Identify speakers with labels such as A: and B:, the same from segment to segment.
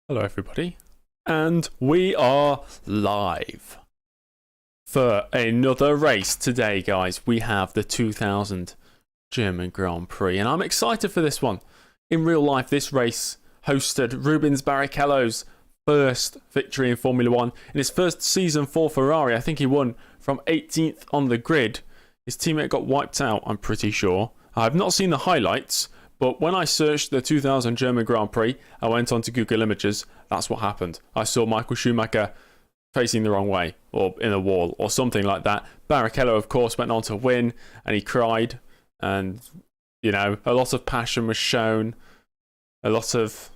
A: Hello everybody, and we are live for another race today, guys. We have the 2000 German Grand Prix, and I'm excited for this one. In real life, this race hosted Rubens Barrichello's first victory in Formula 1 in his first season for Ferrari. I think he won from 18th on the grid. His teammate got wiped out, I'm pretty sure. I've not seen the highlights, but when I searched the 2000 German Grand Prix, I went onto Google Images. That's what happened. I saw Michael Schumacher facing the wrong way, or in a wall, or something like that. Barrichello, of course, went on to win, and he cried. And, you know, a lot of passion was shown. A lot of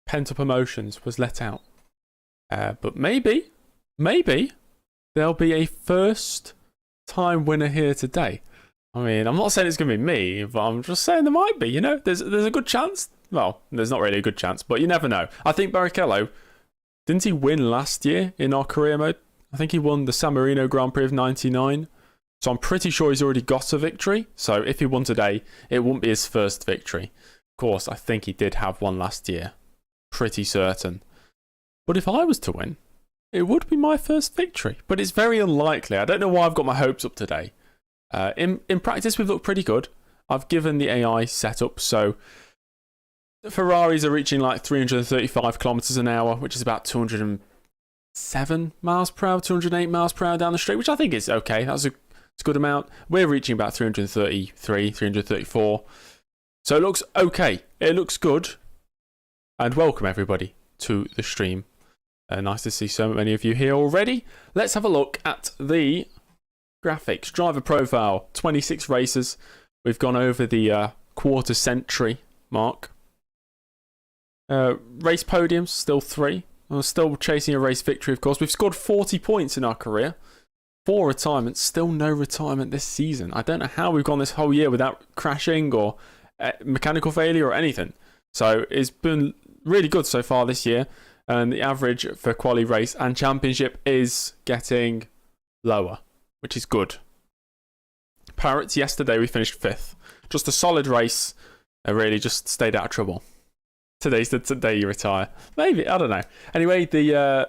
A: pent-up emotions was let out. But maybe, there'll be a first-time winner here today. I mean, I'm not saying it's going to be me, but I'm just saying there might be, you know? There's a good chance. Well, there's not really a good chance, but you never know. I think Barrichello, didn't he win last year in our career mode? I think he won the San Marino Grand Prix of 99. So I'm pretty sure he's already got a victory. So if he won today, it wouldn't be his first victory. Of course, I think he did have one last year. Pretty certain. But if I was to win, it would be my first victory. But it's very unlikely. I don't know why I've got my hopes up today. In practice, we've looked pretty good. I've given the AI setup, so the Ferraris are reaching like 335 kilometers an hour, which is about 207 miles per hour, 208 miles per hour down the straight, which I think is okay. That's a good amount. We're reaching about 333, 334. So it looks okay. It looks good. And welcome everybody to the stream. Nice to see so many of you here already. Let's have a look at the graphics. Driver profile, 26 races. We've gone over the quarter century mark. Race podiums, still 3. We're still chasing a race victory, of course. We've scored 40 points in our career. 4 retirements, still no retirement this season. I don't know how we've gone this whole year without crashing or mechanical failure or anything. So it's been really good so far this year. And the average for quali race and championship is getting lower, which is good. Parrots, yesterday we finished 5th. Just a solid race. I really just stayed out of trouble. Today's the day you retire. Maybe, I don't know. Anyway, the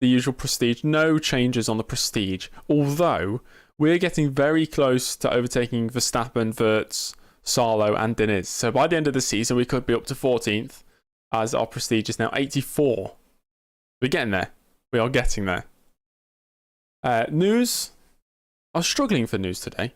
A: usual prestige. No changes on the prestige. Although, we're getting very close to overtaking Verstappen, Wirtz, Salo and Diniz. So by the end of the season, we could be up to 14th, as our prestige is now 84. We're getting there. We are getting there. News. I was struggling for news today,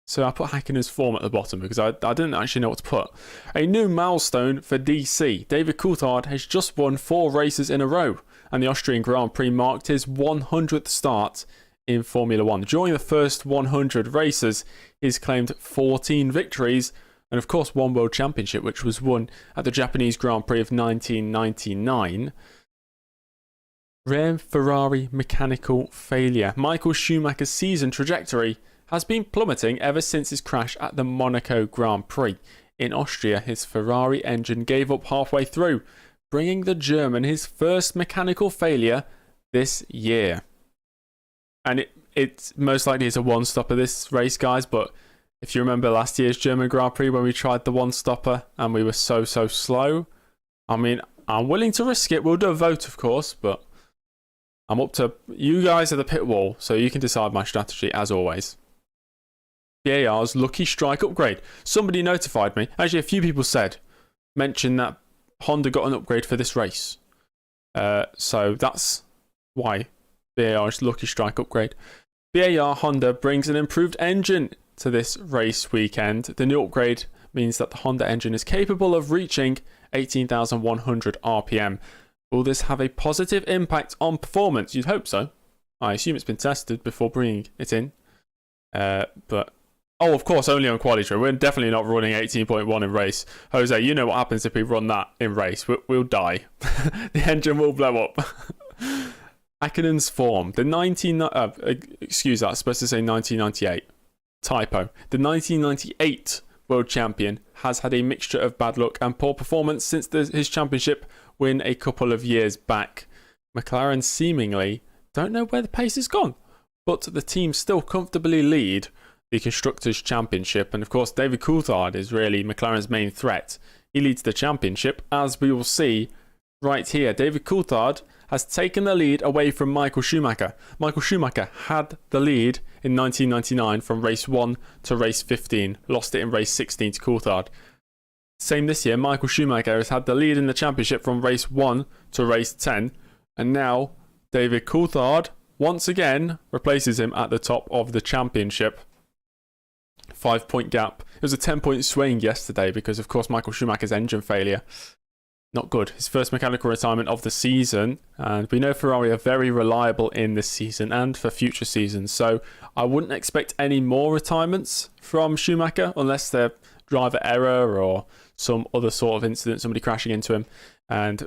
A: so I put Häkkinen's form at the bottom because I didn't actually know what to put. A new milestone for DC. David Coulthard has just won 4 races in a row, and the Austrian Grand Prix marked his 100th start in Formula 1. During the first 100 races, he's claimed 14 victories, and of course 1 World Championship, which was won at the Japanese Grand Prix of 1999. Rare Ferrari mechanical failure. Michael Schumacher's season trajectory has been plummeting ever since his crash at the Monaco Grand Prix. In Austria, his Ferrari engine gave up halfway through, bringing the German his first mechanical failure this year. And it most likely is a one-stopper this race, guys, but if you remember last year's German Grand Prix when we tried the one-stopper and we were so slow, I mean, I'm willing to risk it. We'll do a vote, of course, but I'm up to you guys at the pit wall, so you can decide my strategy as always. VAR's lucky strike upgrade. Somebody notified me. Actually, a few people mentioned that Honda got an upgrade for this race. So that's why VAR's lucky strike upgrade. VAR Honda brings an improved engine to this race weekend. The new upgrade means that the Honda engine is capable of reaching 18,100 RPM. Will this have a positive impact on performance? You'd hope so. I assume it's been tested before bringing it in. But, oh, of course, only on quality. We're definitely not running 18.1 in race. Jose, you know what happens if we run that in race. We'll die. The engine will blow up. Häkkinen's form. Excuse that, I was supposed to say 1998. Typo. The 1998 world champion has had a mixture of bad luck and poor performance since his championship win a couple of years back. McLaren seemingly don't know where the pace has gone, but the team still comfortably lead the Constructors' Championship, and of course David Coulthard is really McLaren's main threat he leads the championship, as we will see right here. David Coulthard has taken the lead away from Michael Schumacher. Michael Schumacher had the lead in 1999 from race 1 to race 15. Lost it in race 16 to Coulthard. Same this year, Michael Schumacher has had the lead in the championship from race 1 to race 10. And now David Coulthard once again replaces him at the top of the championship. 5-point gap. It was a 10-point swing yesterday because, of course, Michael Schumacher's engine failure. Not good. His first mechanical retirement of the season. And we know Ferrari are very reliable in this season and for future seasons. So I wouldn't expect any more retirements from Schumacher unless they're driver error or some other sort of incident, somebody crashing into him. And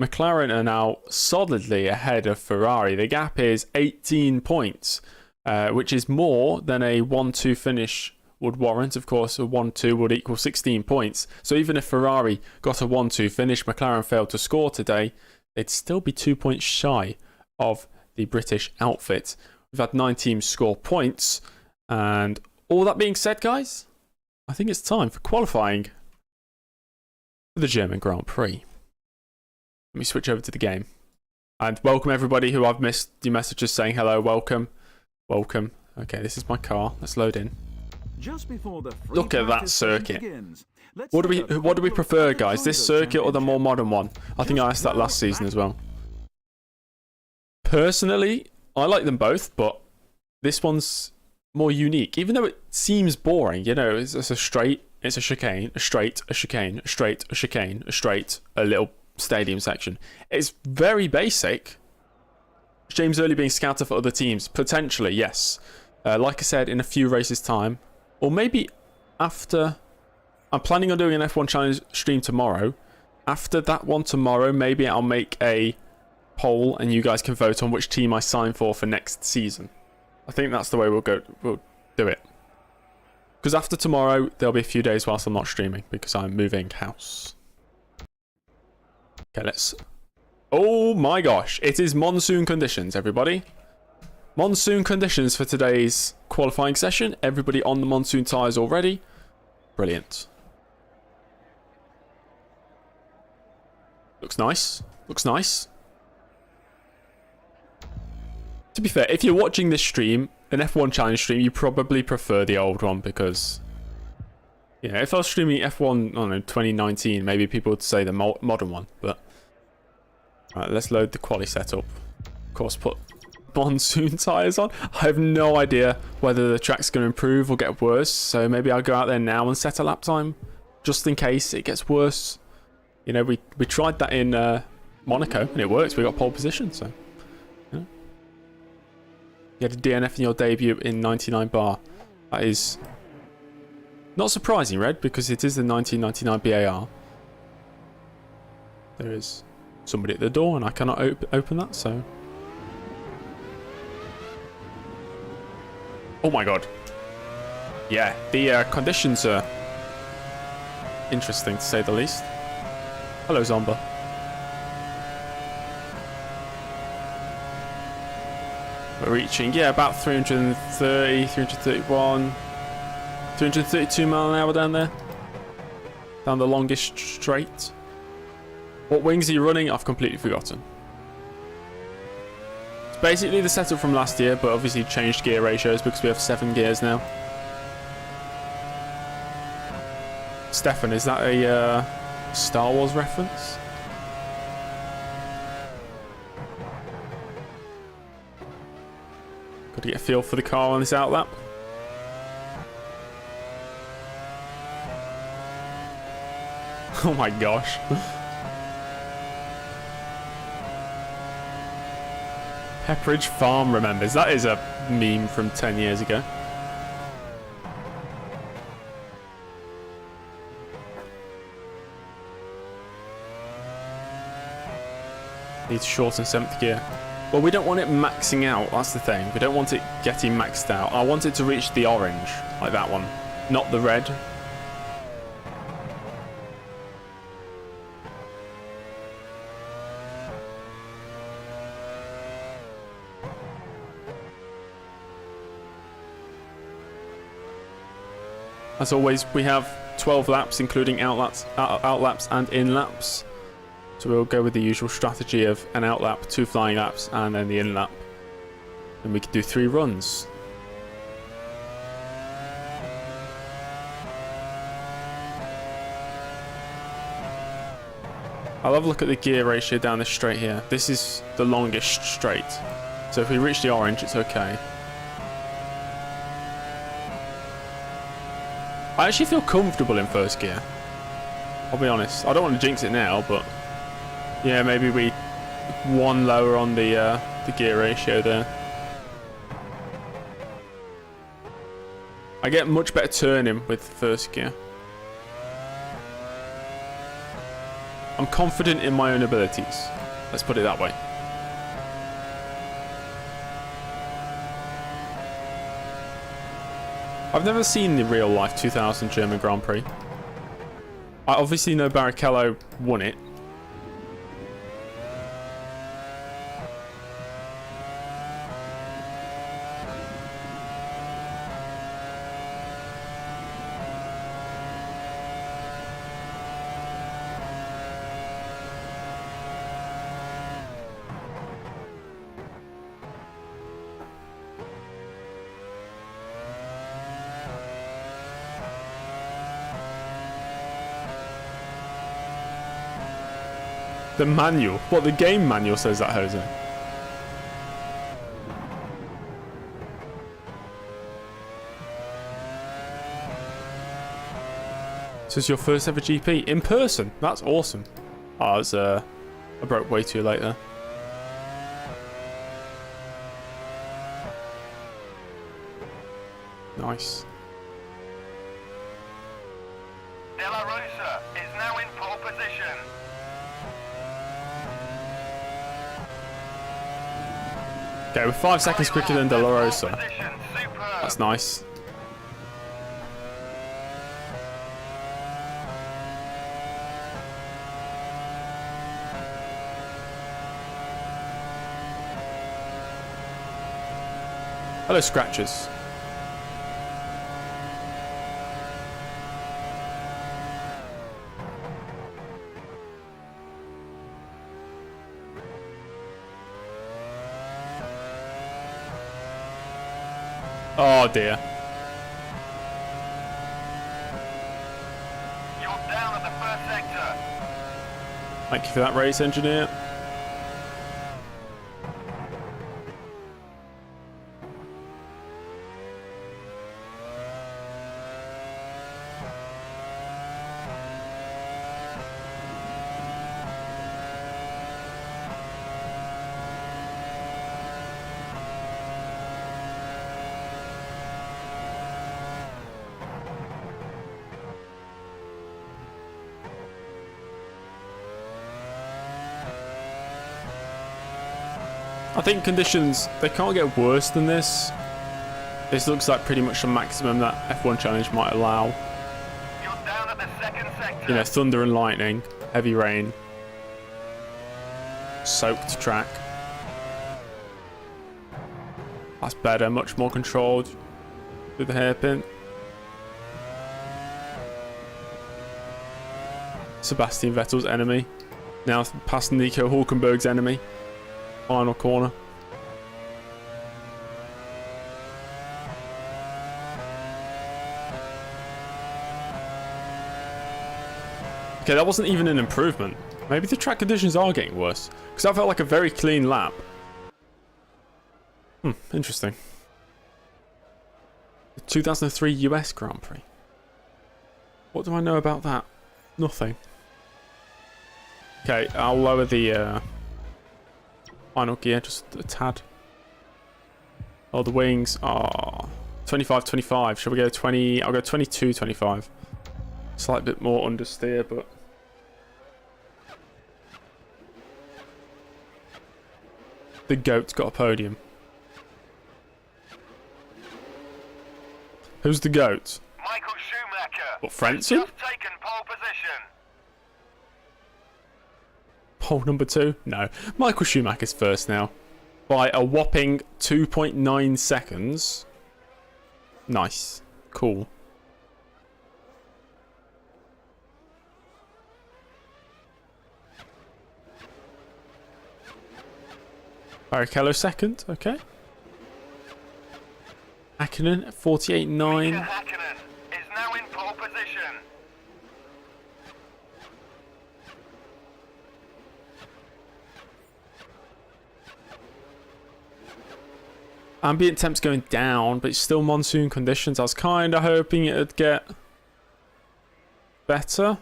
A: McLaren are now solidly ahead of Ferrari. The gap is 18 points, which is more than a 1-2 finish would warrant. Of course, a 1-2 would equal 16 points. So even if Ferrari got a 1-2 finish, McLaren failed to score today, they'd still be 2 points shy of the British outfit. We've had 9 teams score points. And all that being said, guys, I think it's time for qualifying for the German Grand Prix. Let me switch over to the game. And welcome everybody who I've missed your messages saying hello. Welcome. Welcome. Okay, this is my car. Let's load in.
B: Just before the
A: Look at that circuit. What do we prefer, guys? This circuit or the more modern one? I think I asked that last season as well. Personally, I like them both, but this one's more unique. Even though it seems boring, you know, it's a straight, it's a chicane, a straight, a chicane, a straight, a chicane, a straight, a little stadium section. It's very basic. James Early being scouted for other teams, potentially, yes. Like I said, in a few races' time, or maybe after. I'm planning on doing an F1 Challenge stream tomorrow. After that one tomorrow, maybe I'll make a poll and you guys can vote on which team I sign for next season. I think that's the way we'll do it. Because after tomorrow, there'll be a few days whilst I'm not streaming because I'm moving house. Okay, let's... Oh my gosh, it is monsoon conditions, everybody. Monsoon conditions for today's qualifying session. Everybody on the monsoon tyres already. Brilliant. Looks nice. Looks nice. To be fair, if you're watching this stream, an F1 Challenge stream, you probably prefer the old one because... Yeah, if I was streaming F1, I don't know, 2019, maybe people would say the modern one, but... Alright, let's load the quali setup. Of course, put monsoon tyres on. I have no idea whether the track's going to improve or get worse, so maybe I'll go out there now and set a lap time, just in case it gets worse. You know, we tried that in Monaco, and it worked. We got pole position, so... You know. You had a DNF in your debut in 99 bar. That is... not surprising, Red, because it is the 1999 BAR. There is somebody at the door, and I cannot open that, so... Oh my god. Yeah, the conditions are interesting to say the least. Hello, Zsombor. We're reaching, yeah, about 330, 331, 332 mile an hour down there. Down the longest straight. What wings are you running? I've completely forgotten. It's basically the setup from last year, but obviously changed gear ratios because we have 7 gears now. Stefan, is that a Star Wars reference? Got to get a feel for the car on this outlap. Oh my gosh. Pepperidge Farm remembers. That is a meme from 10 years ago. Need to shorten 7th gear. Well, we don't want it maxing out. That's the thing. We don't want it getting maxed out. I want it to reach the orange, like that one, not the red. As always, we have 12 laps, including outlaps and in-laps. So we'll go with the usual strategy of an outlap, 2 flying laps, and then the in-lap. And we can do 3 runs. I'll have a look at the gear ratio down this straight here. This is the longest straight. So if we reach the orange, it's okay. I actually feel comfortable in first gear. I'll be honest. I don't want to jinx it now, but yeah, maybe we 1 lower on the gear ratio there. I get much better turning with first gear. I'm confident in my own abilities. Let's put it that way. I've never seen the real life 2000 German Grand Prix. I obviously know Barrichello won it. The manual? What, the game manual says that, Jose? This is your first ever GP in person. That's awesome. Oh, I broke way too late there. Nice.
B: Is now in pole position.
A: Okay, we're 5 seconds quicker than De La Rosa. That's nice. Hello, Scratchers. Oh dear.
B: You're down at the first sector.
A: Thank you for that, race engineer. I think conditions, they can't get worse than this. This looks like pretty much the maximum that F1 Challenge might allow.
B: You're down at the second sector.
A: You know, thunder and lightning, heavy rain, soaked track. That's better, much more controlled with the hairpin. Sebastian Vettel's enemy. Now past Nico Hülkenberg's enemy. Final corner. Okay, that wasn't even an improvement. Maybe the track conditions are getting worse. Because that felt like a very clean lap. Interesting. The 2003 US Grand Prix. What do I know about that? Nothing. Okay, I'll lower the final gear just a tad. Oh, the wings are 25-25. Shall we go 20? I'll go 22-25. Slight bit more understeer, but the goat's got a podium. Who's the goat?
B: Michael Schumacher.
A: What, Frentzen?
B: Just taken pole position.
A: Pole number 2? No. Michael Schumacher's first now. By a whopping 2.9 seconds. Nice. Cool. Barrichello second, okay. Hakkinen 48.9.
B: Hakkinen is now in pole position.
A: Ambient temp's going down, but it's still monsoon conditions. I was kind of hoping it'd get better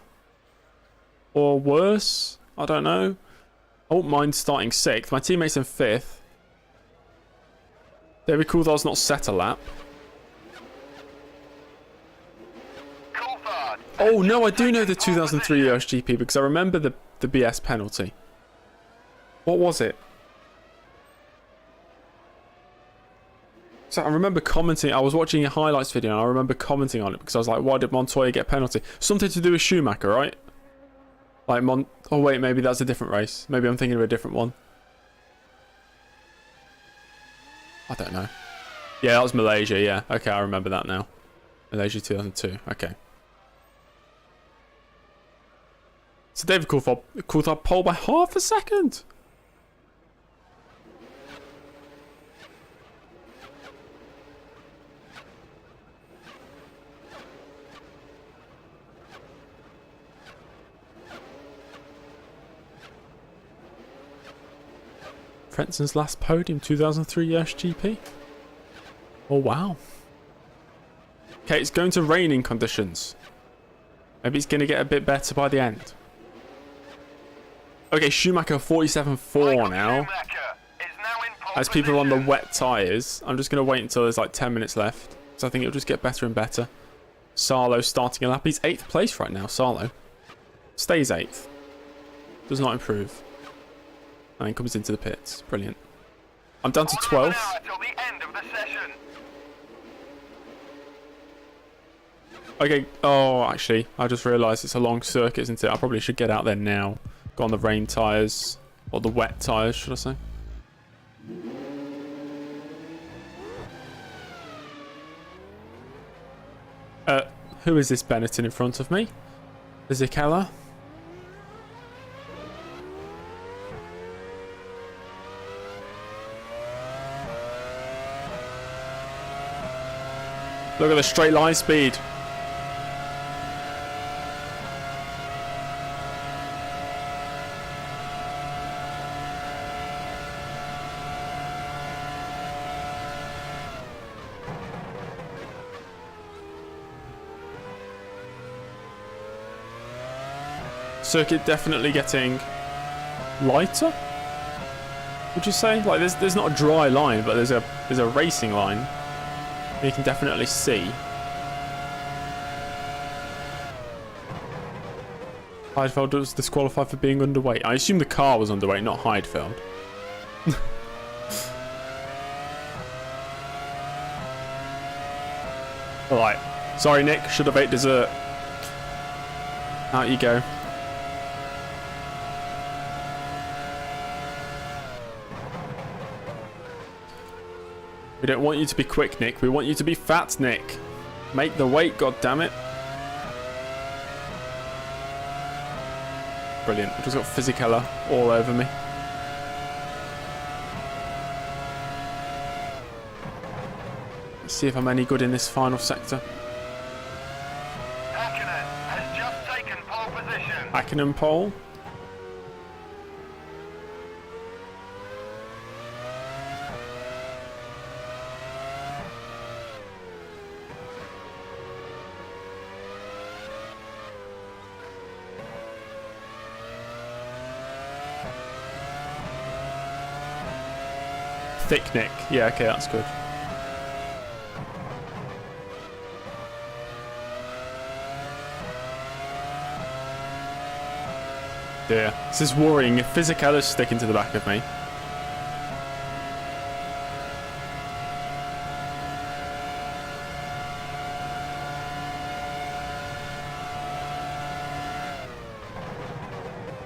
A: or worse. I don't know. I won't mind starting 6th. My teammate's in 5th. David Coulthard's not set a lap.
B: Coulthard.
A: Oh no, I do know the 2003 US GP because I remember the BS penalty. What was it? So I remember commenting. I was watching a highlights video and I remember commenting on it because I was like, why did Montoya get penalty? Something to do with Schumacher, right? Like oh wait, maybe that's a different race. Maybe I'm thinking of a different one. I don't know. Yeah, that was Malaysia, yeah. Okay, I remember that now. Malaysia 2002, okay. So David Coulthard pole by half a second. Frenson's last podium, 2003 US GP. Oh, wow. Okay, it's going to raining conditions. Maybe it's going to get a bit better by the end. Okay, Schumacher 47.4 now. As people are on the wet tyres, I'm just going to wait until there's like 10 minutes left. So I think it'll just get better and better. Sarlo starting a lap. He's 8th place right now, Sarlo. Stays 8th. Does not improve. And then comes into the pits. Brilliant. I'm down to 12th. Okay. Oh, actually, I just realised it's a long circuit, isn't it? I probably should get out there now. Go on the rain tyres. Or the wet tyres, should I say. Who is this Benetton in front of me? Fisichella. Look at the straight line speed. Circuit definitely getting lighter. Would you say? Like there's not a dry line, but there's a racing line. You can definitely see. Heidfeld was disqualified for being underweight. I assume the car was underweight, not Heidfeld. Alright. Sorry, Nick. Should have ate dessert. Out you go. We don't want you to be quick, Nick. We want you to be fat, Nick. Make the weight, goddammit. Brilliant. I've just got Fisichella all over me. Let's see if I'm any good in this final sector.
B: Hakkinen has just taken pole position.
A: Hakkinen pole. Thick Nick. Yeah, okay, that's good. Dear. This is worrying. If Fisichella's sticking to the back of me.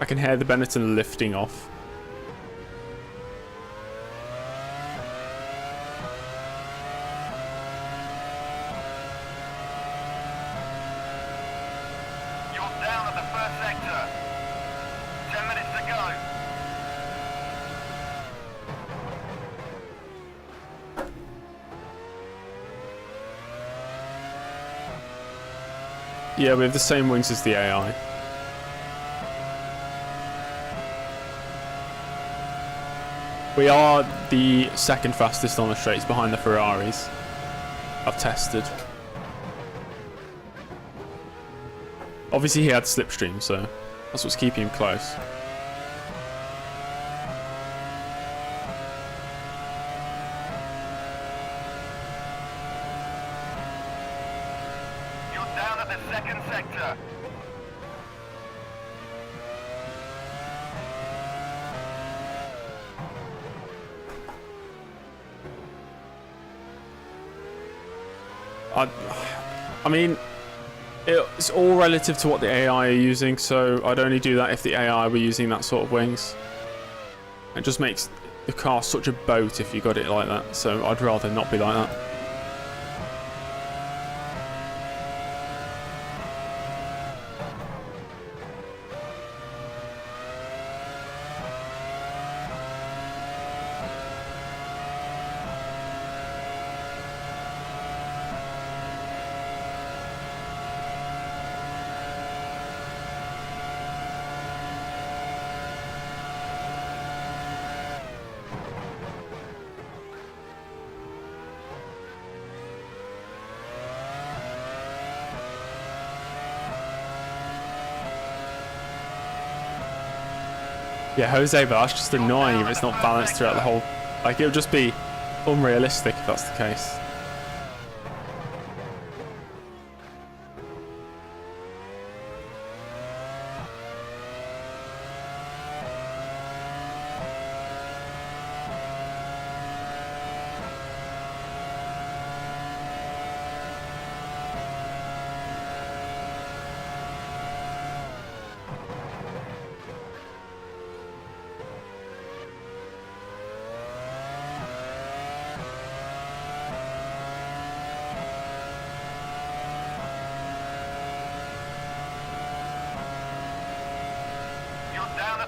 A: I can hear the Benetton lifting off. Yeah, we have the same wings as the AI. We are the second fastest on the straights behind the Ferraris. I've tested. Obviously he had slipstream, so that's what's keeping him close.
B: You're down at the second sector.
A: I mean, it's all relative to what the AI are using, so I'd only do that if the AI were using that sort of wings. It just makes the car such a boat if you got it like that, so I'd rather not be like that. Yeah, Jose, but that's just annoying if it's not balanced throughout the whole... Like, it would just be unrealistic if that's the case.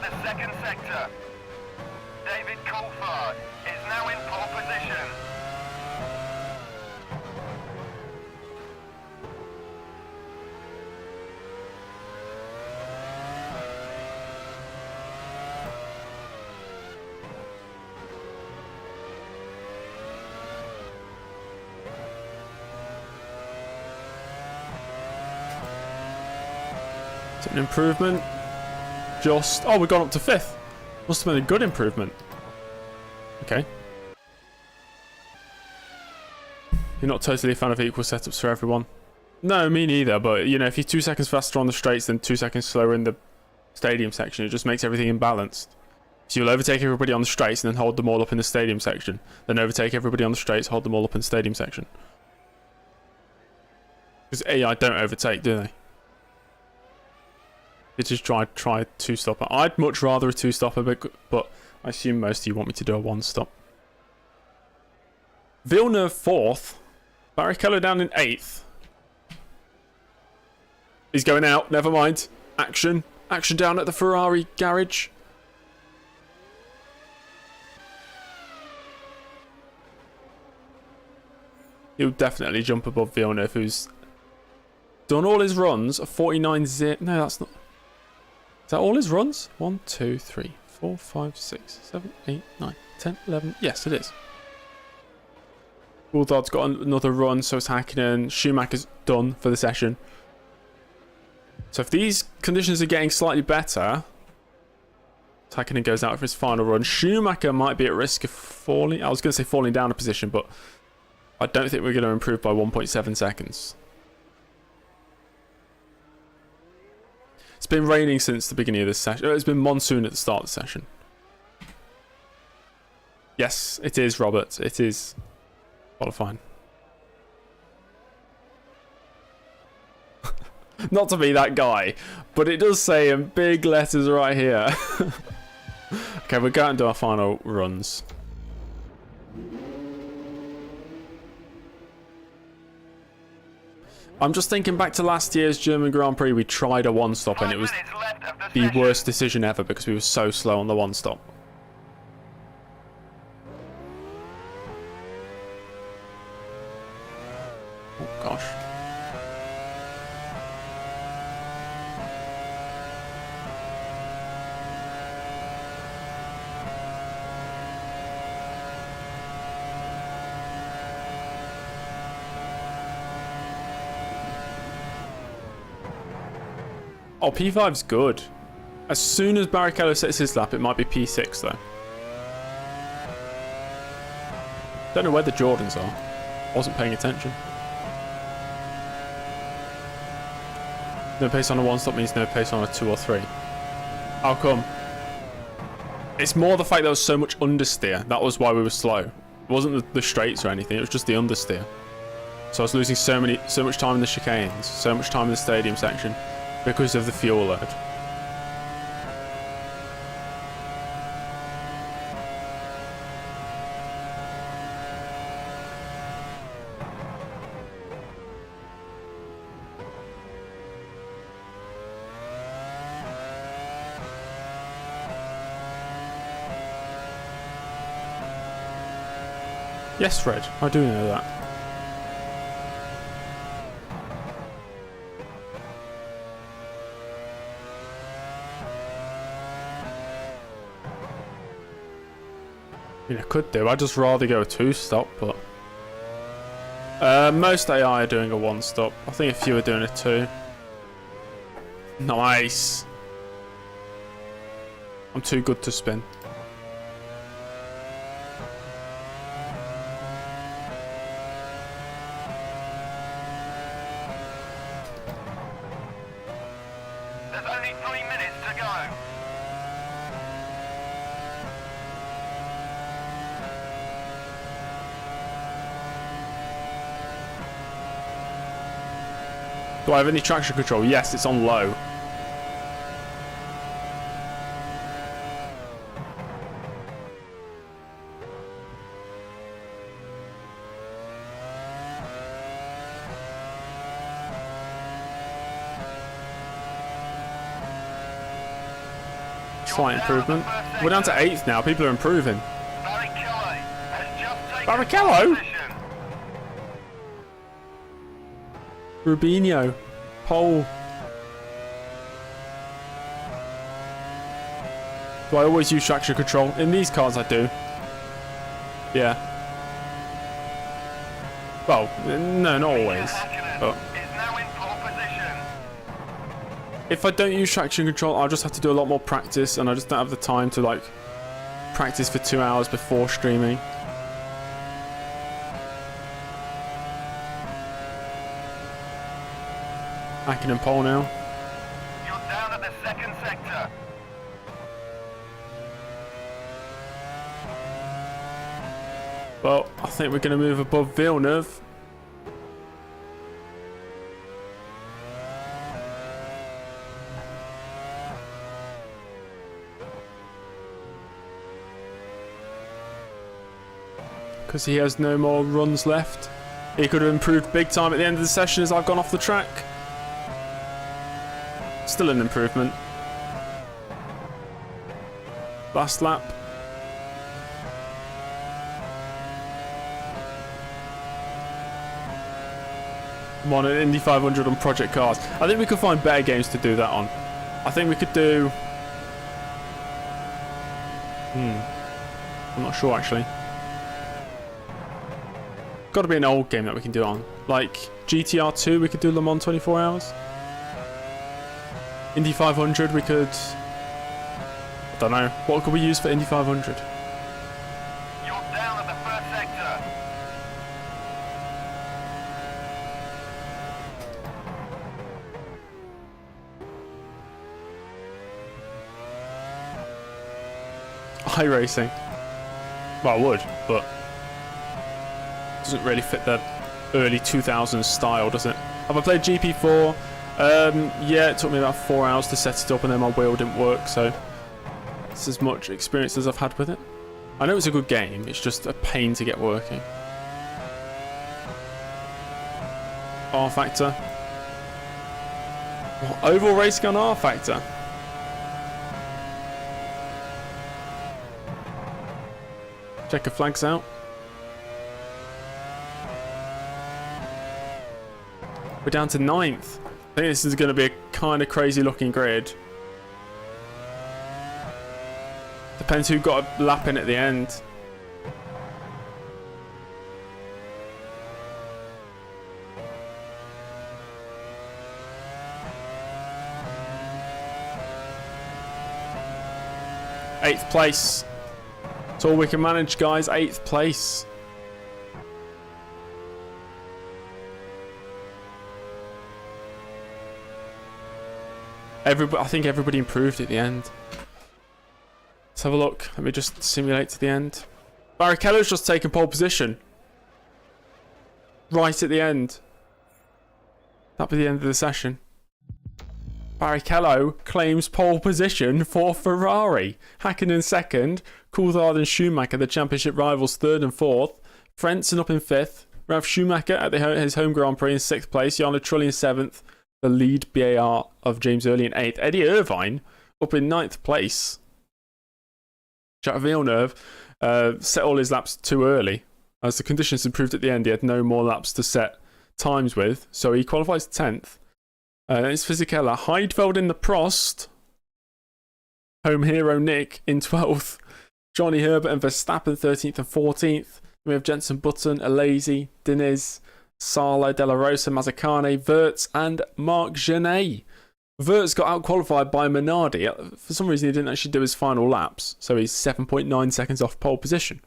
B: The second sector. David Coulthard is now in pole position.
A: It's an improvement. Just... Oh, we've gone up to 5th. Must have been a good improvement. Okay. You're not totally a fan of equal setups for everyone. No, me neither, but, you know, if you're 2 seconds faster on the straights than 2 seconds slower in the stadium section, it just makes everything imbalanced. So you'll overtake everybody on the straights and then hold them all up in the stadium section. Then overtake everybody on the straights, hold them all up in the stadium section. Because AI don't overtake, do they? They just try two-stopper. I'd much rather a two-stopper, but I assume most of you want me to do a one-stop. Villeneuve 4th. Barrichello down in 8th. He's going out. Never mind. Action. Action down at the Ferrari garage. He'll definitely jump above Villeneuve, who's done all his runs. A 49-0. No, that's not... Is that all his runs? 1, 2, 3, 4, 5, 6, 7, 8, 9, 10, 11. Yes, it is. Coulthard's got another run, so is Hakkinen. Schumacher's done for the session. So if these conditions are getting slightly better, Hakkinen goes out for his final run. Schumacher might be at risk of falling. I was going to say falling down a position, but I don't think we're going to improve by 1.7 seconds. It's been raining since the beginning of this session. It's been monsoon at the start of the session. Yes, it is, Robert. It is qualifying. Not to be that guy, but it does say in big letters right here. Okay, we're going to do our final runs. I'm just thinking back to last year's German Grand Prix. We tried a one-stop and it was the worst decision ever because we were so slow on the one-stop. Oh, gosh. Oh, P5's good. As soon as Barrichello sets his lap, it might be P6 though. Don't know where the Jordans are. Wasn't paying attention. No pace on a 1-stop means no pace on a 2 or 3. How come? It's more the fact there was so much understeer. That was why we were slow. It wasn't the straights or anything, it was just the understeer. So I was losing so much time in the chicanes, so much time in the stadium section because of the fuel load. Yes, Fred, I do know that. I mean, I could do. I'd just rather go a 2-stop, but... most AI are doing a 1-stop. I think a few are doing a 2. Nice. I'm too good to spin.
B: There's only 3 minutes to go.
A: Do I have any traction control? Yes, it's on low. Slight improvement. We're down to 8th now. People are improving.
B: Barrichello has just taken
A: Barrichello?
B: position.
A: Rubinho. Pole. Do I always use traction control? In these cars I do. Yeah. Well, no, not always. But
B: Is now in pole position.
A: if I don't use traction control, I'll just have to do a lot more practice, and I just don't have the time to like practice for 2 hours before streaming. Hacking and pole now.
B: You're down at the second sector.
A: Well, I think we're going to move above Villeneuve. Because he has no more runs left. He could have improved big time at the end of the session as I've gone off the track. Still an improvement. Last lap. I'm on an Indy 500 on Project Cars. I think we could find better games to do that on. I think we could do... I'm not sure actually. Got to be an old game that we can do it on. Like GTR 2, we could do Le Mans 24 hours. Indy 500, we could... I don't know. What could we use for Indy 500?
B: You're down at the first sector.
A: iRacing. Well, I would, but... doesn't really fit the early 2000s style, does it? Have I played GP4? Yeah, it took me about 4 hours to set it up and then my wheel didn't work, so it's as much experience as I've had with it. I know it's a good game, it's just a pain to get working. R Factor. What, oval racing on R Factor? Checker flags out. We're down to 9th. I think this is going to be a kind of crazy looking grid. Depends who got a lap in at the end. 8th place. That's all we can manage, guys. 8th place. I think everybody improved at the end. Let's have a look. Let me just simulate to the end. Barrichello's just taken pole position. Right at the end. That'll be the end of the session. Barrichello claims pole position for Ferrari. Hakkinen second. Coulthard and Schumacher, the championship rivals, third and fourth. Frentzen up in fifth. Ralf Schumacher at his home Grand Prix in sixth place. Jarno Trulli in seventh. The lead BAR of James Early in eighth. Eddie Irvine up in ninth place. Jacques Villeneuve set all his laps too early. As the conditions improved at the end, he had no more laps to set times with, so he qualifies 10th. It's Fisichella. Heidfeld in the Prost. Home hero Nick in 12th. Johnny Herbert and Verstappen 13th and 14th. We have Jensen Button, Alesi, Diniz, Sala, De La Rosa, Mazzacane, Wirtz, and Marc Genet. Wirtz got out-qualified by Minardi. For some reason, he didn't actually do his final laps, so he's 7.9 seconds off pole position.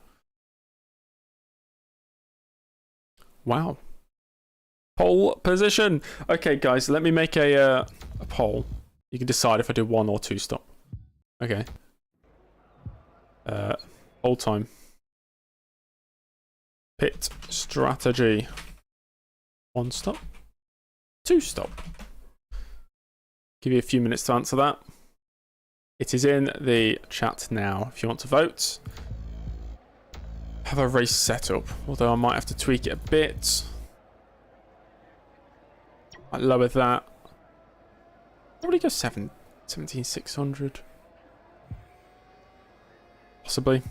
A: Wow. Pole position. Okay, guys, let me make a poll. You can decide if I do 1 or 2 stop. Okay. Hold time. Pit strategy. 1 stop. 2 stop. Give you a few minutes to answer that. It is in the chat now if you want to vote. Have a race setup, although I might have to tweak it a bit. Might lower that. Probably go 17,600. Possibly.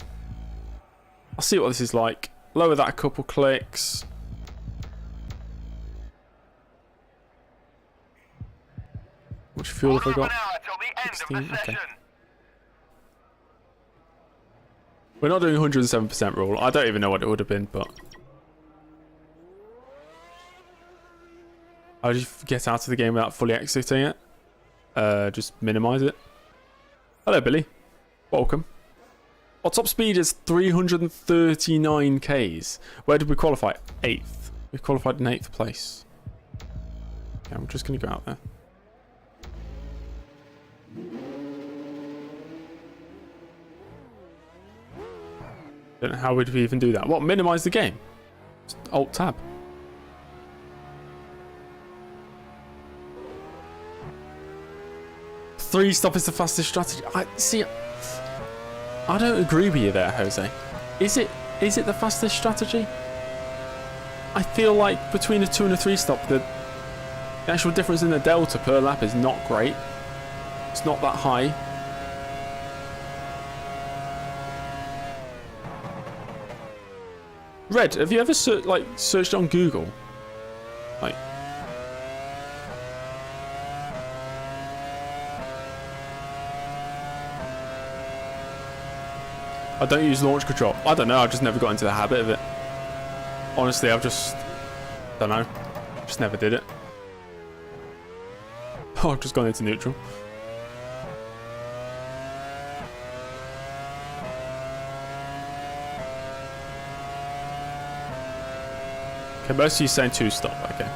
A: I'll see what this is like. Lower that a couple clicks. How much fuel have I got? 16. Okay. We're not doing 107% rule. I don't even know what it would have been, but I'll just get out of the game without fully exiting it. Just minimize it. Hello, Billy. Welcome. Our top speed is 339 Ks. Where did we qualify? 8th. We qualified in 8th place. Okay, I'm just going to go out there. Don't know how would we even do that. What? Minimize the game? Just Alt tab. Three stop is the fastest strategy. I don't agree with you there, Jose. Is it the fastest strategy? I feel like between a 2 and a 3 stop, the actual difference in the delta per lap is not great. It's not that high. Red, have you ever searched on Google? Like, I don't use launch control. I don't know, I've just never got into the habit of it. Honestly, I've just don't know. Just never did it. Oh, I've just gone into neutral. Okay, most of you saying 2 stop, okay.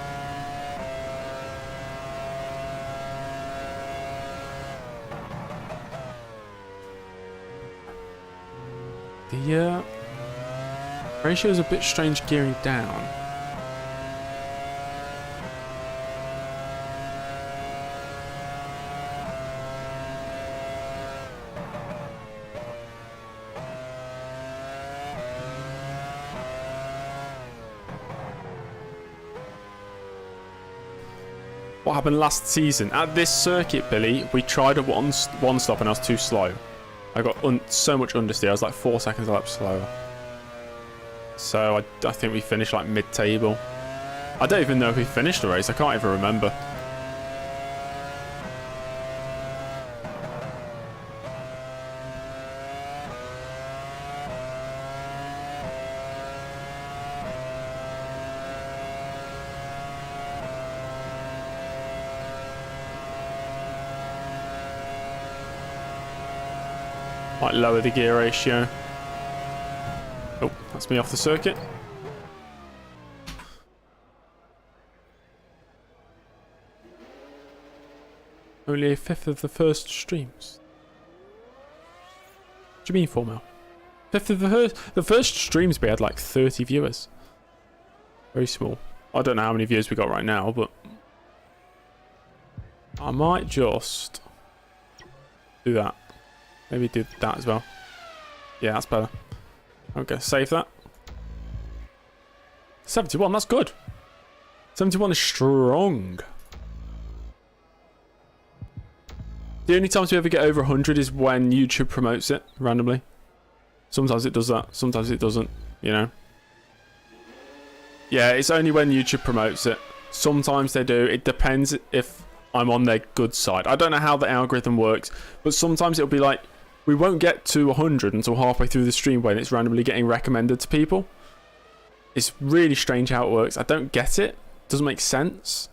A: The ratio is a bit strange gearing down. What happened last season? At this circuit, Billy, we tried a one stop and I was too slow. I got so much understeer. I was like 4 seconds a lap slower. So I think we finished like mid-table. I don't even know if we finished the race. I can't even remember. Might lower the gear ratio. Oh, that's me off the circuit. Only a fifth of the first streams. What do you mean, 4 mil? Fifth of the first streams we had like 30 viewers. Very small. I don't know how many viewers we got right now, but I might just do that. Maybe do that as well. Yeah, that's better. Okay, save that. 71, that's good. 71 is strong. The only times we ever get over 100 is when YouTube promotes it randomly. Sometimes it does that, sometimes it doesn't, you know. Yeah, it's only when YouTube promotes it. Sometimes they do. It depends if I'm on their good side. I don't know how the algorithm works, but sometimes it'll be like, we won't get to 100 until halfway through the stream when it's randomly getting recommended to people. It's really strange how it works. I don't get it. Doesn't make sense.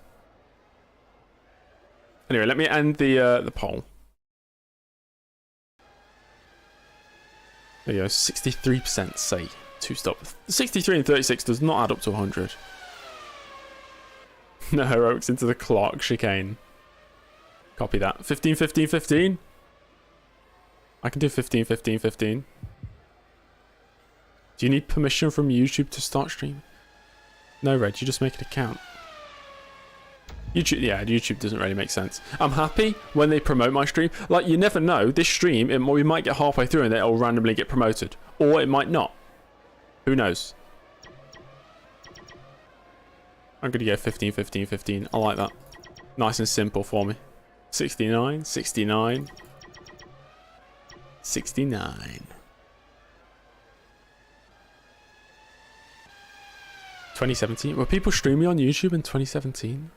A: Anyway, let me end the poll. There you go. 63% say to stop. 63 and 36 does not add up to 100. No heroics into the clock chicane. Copy that. 15, 15, 15. I can do 15, 15, 15. Do you need permission from YouTube to start streaming? No, Red, you just make an account. YouTube, yeah, YouTube doesn't really make sense. I'm happy when they promote my stream. Like, you never know. This stream, we might get halfway through and it'll randomly get promoted. Or it might not. Who knows? I'm going to go 15, 15, 15. I like that. Nice and simple for me. 69, 69. 69. 2017. Were people streaming on YouTube in 2017?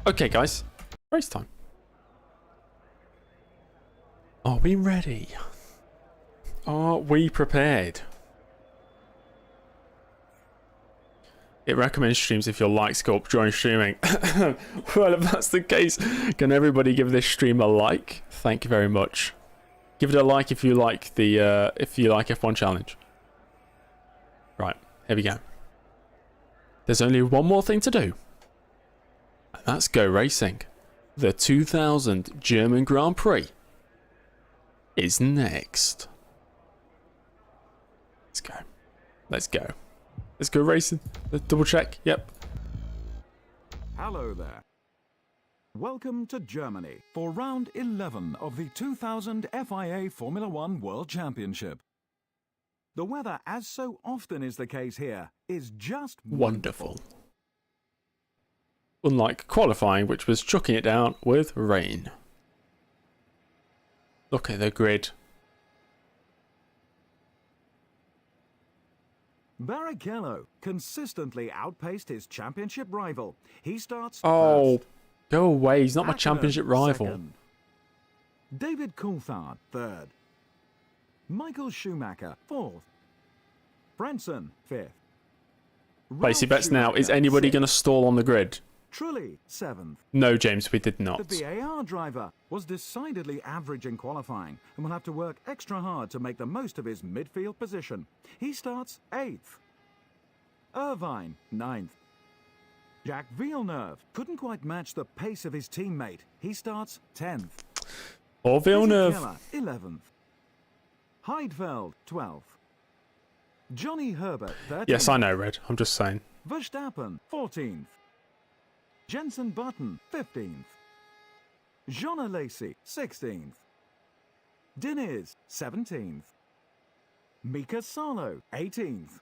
A: Okay, guys. Race time. Are we ready? Are we prepared? It recommends streams if you're like Sculpt during streaming. Well, if that's the case, can everybody give this stream a like? Thank you very much. Give it a like if you like the F1 challenge. Right, here we go. There's only one more thing to do. And that's go racing. The 2000 German Grand Prix is next. Let's go. Let's go. Let's go racing. Let's double check. Yep.
C: Hello there. Welcome to Germany for round 11 of the 2000 FIA Formula One World Championship. The weather, as so often is the case here, is just
A: wonderful. Unlike qualifying, which was chucking it down with rain. Look at the grid.
C: Barrichello consistently outpaced his championship rival. He starts
A: Oh,
C: first.
A: go away. He's not my
C: Hakkinen
A: championship rival.
C: second. David Coulthard third. Michael Schumacher fourth. Frentzen fifth.
A: Placey
C: Ralf
A: bets now. Is
C: Schumacher,
A: anybody
C: sixth.
A: going to stall on the grid?
C: Trulli seventh.
A: No, James, we did
C: The
A: not.
C: VAR driver was decidedly average in qualifying and will have to work extra hard to make the most of his midfield position. He starts 8th. Irvine 9th. Jacques Villeneuve couldn't quite match the pace of his teammate. He starts 10th.
A: Or Villeneuve.
C: Keller 11th. Heidfeld 12th. Johnny Herbert 13th.
A: Yes, I know, Red. I'm just saying.
C: Verstappen 14th. Jensen Button 15th. Jean Alesi 16th. Diniz 17th. Mika Salo 18th.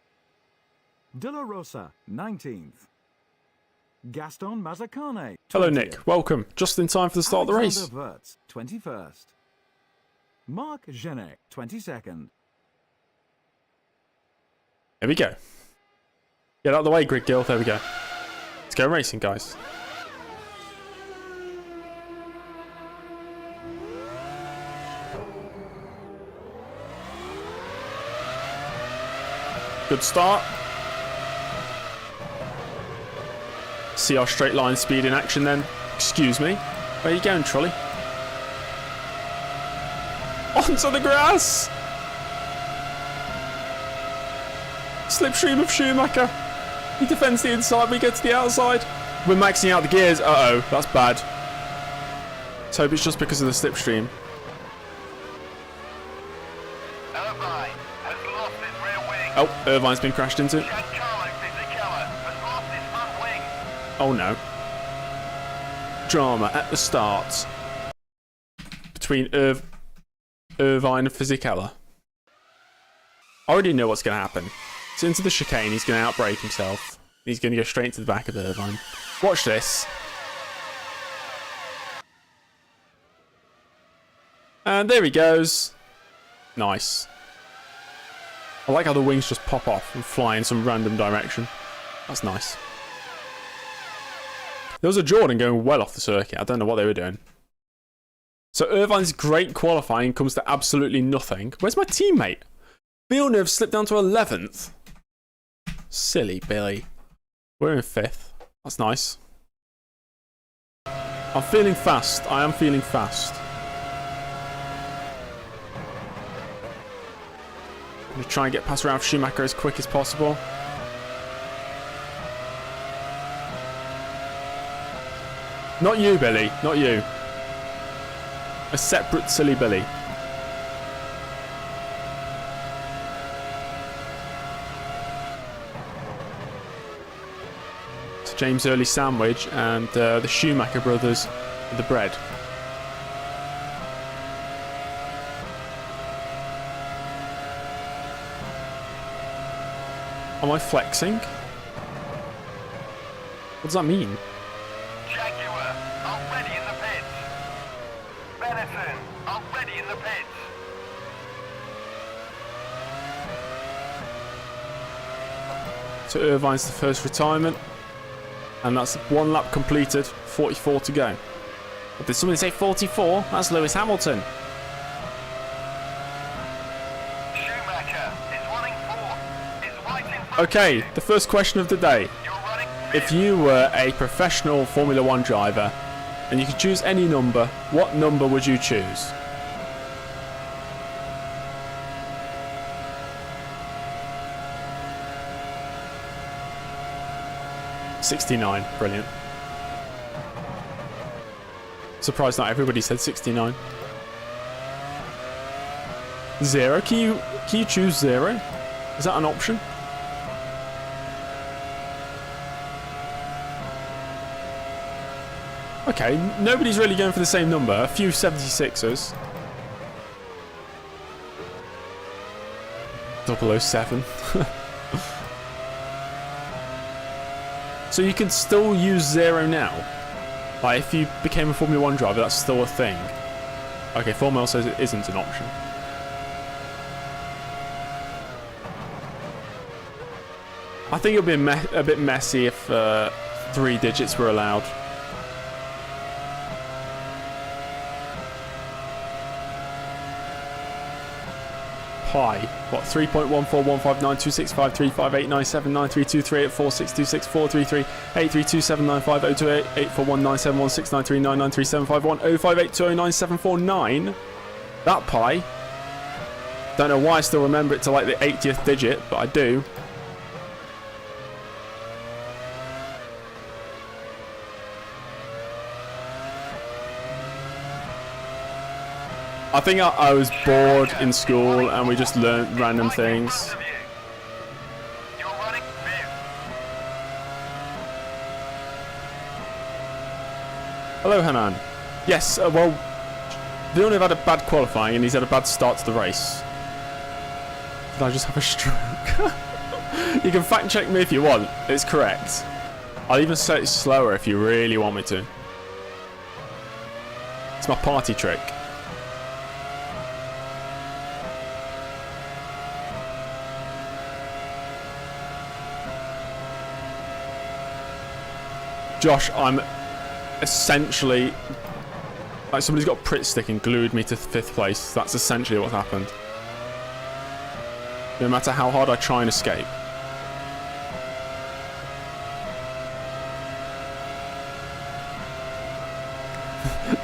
C: De La Rosa 19th. Gaston Mazzacane 20th.
A: Hello, Nick. Welcome. Just in time for the start of the race.
C: Alexander Wirtz 21st. Marc Genet 22nd.
A: There we go. Get out of the way, Grid Girl. There we go. Let's go racing, guys. Good start. See our straight line speed in action then. Excuse me. Where are you going, Trolley? onto the grass. Slipstream of Schumacher. He defends the inside, we get to the outside. We're maxing out the gears. Uh-oh, that's bad. Let's hope it's just because of the slipstream.
B: Irvine has lost his rear wing.
A: Oh, Irvine's been crashed into.
B: Giancarlo Fisichella has lost his front wing.
A: Oh no. Drama at the start between Irvine and Fisichella. I already know what's going to happen. So into the chicane, he's going to outbrake himself. He's going to go straight to the back of Irvine. Watch this. And there he goes. Nice. I like how the wings just pop off and fly in some random direction. That's nice. There was a Jordan going well off the circuit. I don't know what they were doing. So Irvine's great qualifying comes to absolutely nothing. Where's my teammate? Villeneuve slipped down to 11th. Silly Billy. We're in 5th. That's nice. I'm feeling fast. I am feeling fast. I'm going to try and get past Ralf Schumacher as quick as possible. Not you, Billy. Not you. A separate silly Billy. It's James Early sandwich and the Schumacher brothers with the bread. Am I flexing? What does that mean?
B: Jaguar already in the pits. Benetton already in the pits.
A: So Irvine's the first retirement. And that's 1 lap completed, 44 to go. But did somebody say 44? That's Lewis Hamilton.
B: Schumacher is running 4. Is right in front
A: Okay,
B: of you.
A: the first question of the day.
B: You're running
A: If you were a professional Formula 1 driver and you could choose any number, what number would you choose? $69, brilliant. Surprised not everybody said 69. 0, can you choose 0? Is that an option? Okay, nobody's really going for the same number. A few 76ers. 007. So you can still use 0 now. Like if you became a Formula 1 driver, that's still a thing. Okay, Formel says it isn't an option. I think it would be a bit messy if 3 digits were allowed. Pi. What? 3.1415192653358979323846226433832795028884197116939937510582097449. That pi. Don't know why I still remember it to like the 80th digit, but I do. I think I was bored in school and we just learned random things.
B: You're running 5th.
A: Hello, Hanan. Yes, well, Villeneuve had a bad qualifying and he's had a bad start to the race. Did I just have a stroke? You can fact check me if you want. It's correct. I'll even say it slower if you really want me to. It's my party trick. Josh, I'm essentially like somebody's got a Pritt stick and glued me to 5th place. That's essentially what's happened. No matter how hard I try and escape.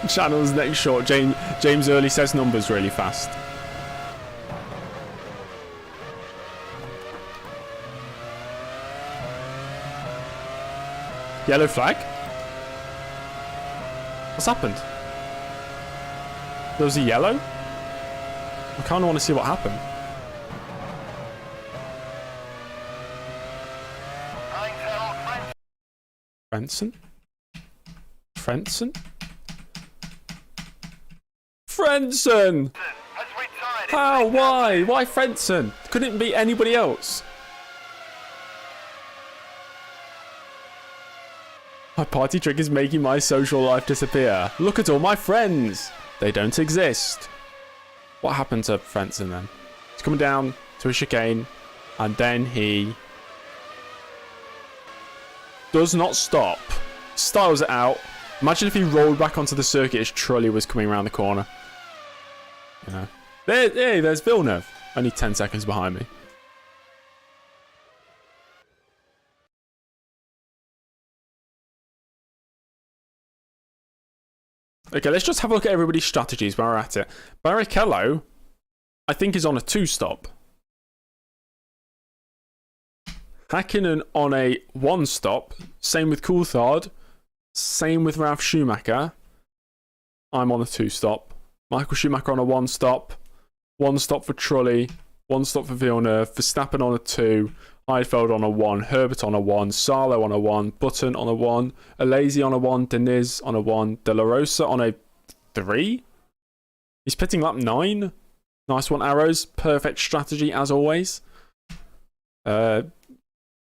A: Channel's next short. James Early says numbers really fast. Yellow flag? What's happened? There was a yellow? I kind of want to see what happened. Frentzen? Frentzen? Frentzen! How? Why? Why Frentzen? Couldn't it be anybody else? My party trick is making my social life disappear. Look at all my friends. They don't exist. What happened to Frentzen then? He's coming down to a chicane and then he does not stop. Styles it out. Imagine if he rolled back onto the circuit as Trulli was coming around the corner. You know. Hey, there's Villeneuve. Only 10 seconds behind me. Okay, let's just have a look at everybody's strategies while we're at it. Barrichello, I think, is on a 2-stop. Hakkinen on a 1-stop. Same with Coulthard. Same with Ralf Schumacher. I'm on a 2-stop. Michael Schumacher on a 1-stop. 1-stop for Trulli. 1-stop for Villeneuve. Verstappen on a 2. Heidfeld on a 1. Herbert on a 1. Salo on a 1. Button on a 1. Alesi on a 1. Deniz on a 1. De La Rosa on a 3. He's pitting lap 9. Nice one, Arrows. Perfect strategy as always. On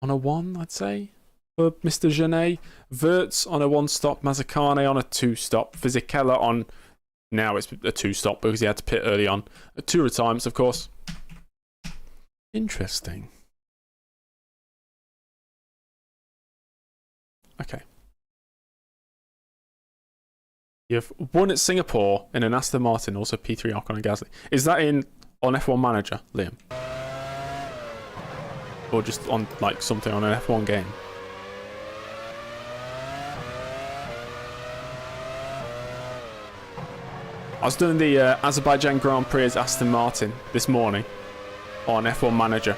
A: a 1, I'd say, for Mr. Genet. Wirtz on a 1-stop. Mazzacane on a 2-stop. Fisichella on... Now it's a 2-stop because he had to pit early on. 2 retirements, of course. Interesting. Okay. You've won at Singapore in an Aston Martin, also P3 Ocon and Gasly. Is that on F1 Manager, Liam? Or just on like something on an F1 game? I was doing the Azerbaijan Grand Prix as Aston Martin this morning on F1 Manager.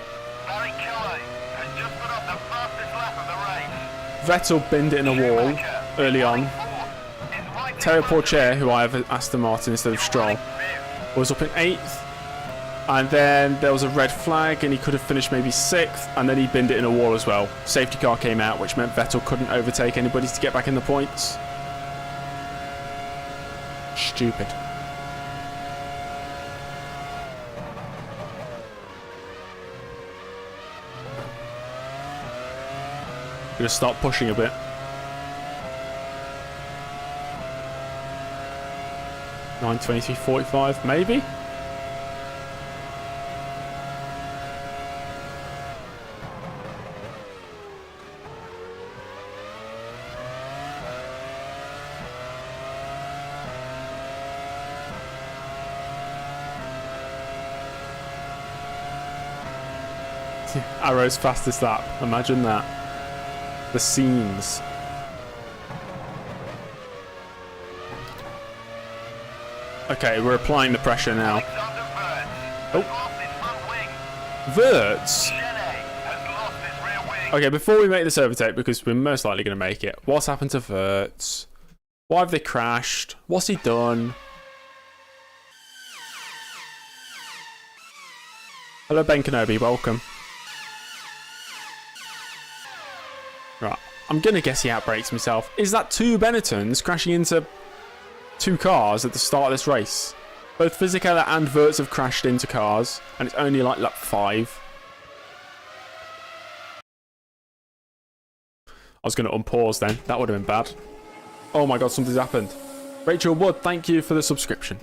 A: Vettel binned it in a wall early on. Terry Porcher, who I have at Aston Martin instead of Stroll, was up in 8th. And then there was a red flag and he could have finished maybe 6th. And then he binned it in a wall as well. Safety car came out, which meant Vettel couldn't overtake anybody to get back in the points. Stupid. Gonna start pushing a bit. (9:23.45), maybe. Arrow's fastest lap. Imagine that. The scenes. Okay, we're applying the pressure now. Oh. Wirtz? Okay, before we make this overtake, because we're most likely going to make it, what's happened to Wirtz? Why have they crashed? What's he done? Hello, Ben Kenobi, welcome. Right, I'm going to guess he outbrakes himself. Is that 2 Benettons crashing into 2 cars at the start of this race? Both Fisichella and Wirtz have crashed into cars, and it's only like lap 5. I was going to unpause then. That would have been bad. Oh my god, something's happened. Rachel Wood, thank you for the subscription.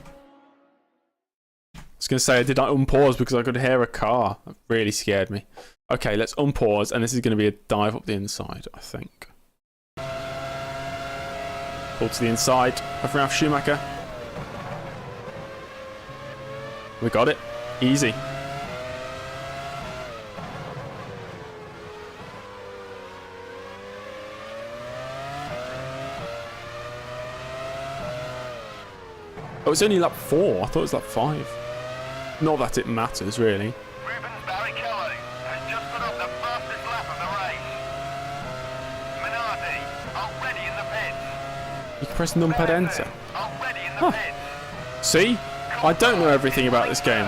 A: I was going to say, did I unpause because I could hear a car? That really scared me. Okay, let's unpause, and this is going to be a dive up the inside, I think. Pull to the inside of Ralf Schumacher. We got it. Easy. Oh, it's only lap 4. I thought it was lap 5. Not that it matters, really. press numpad enter.
B: Already in the
A: Huh.
B: pits.
A: See? I don't know everything about this game.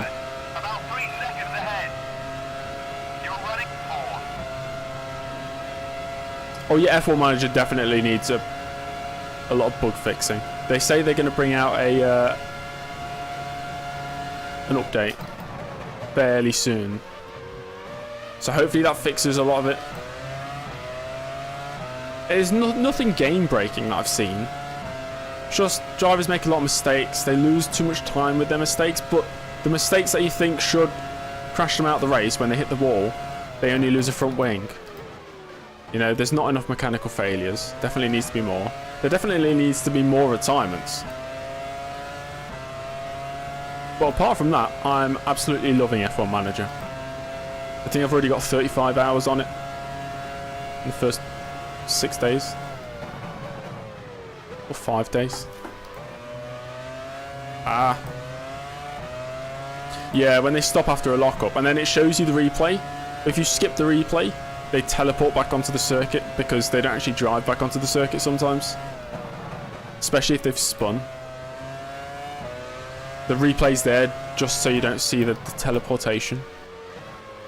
B: About 3 seconds ahead. You're running 4.
A: Oh yeah, F1 Manager definitely needs a lot of bug fixing. They say they're going to bring out an update fairly soon. So hopefully that fixes a lot of it. There's nothing game breaking that I've seen. Just drivers make a lot of mistakes. They lose too much time with their mistakes, but the mistakes that you think should crash them out the race when they hit the wall, they only lose a front wing. You know, there's not enough mechanical failures. Definitely needs to be more. There definitely needs to be more retirements. But apart from that, I'm absolutely loving F1 Manager. I think I've already got 35 hours on it in the first 6 days. Or 5 days. Ah. Yeah, when they stop after a lockup, and then it shows you the replay. If you skip the replay, they teleport back onto the circuit because they don't actually drive back onto the circuit sometimes. Especially if they've spun. The replay's there just so you don't see the teleportation.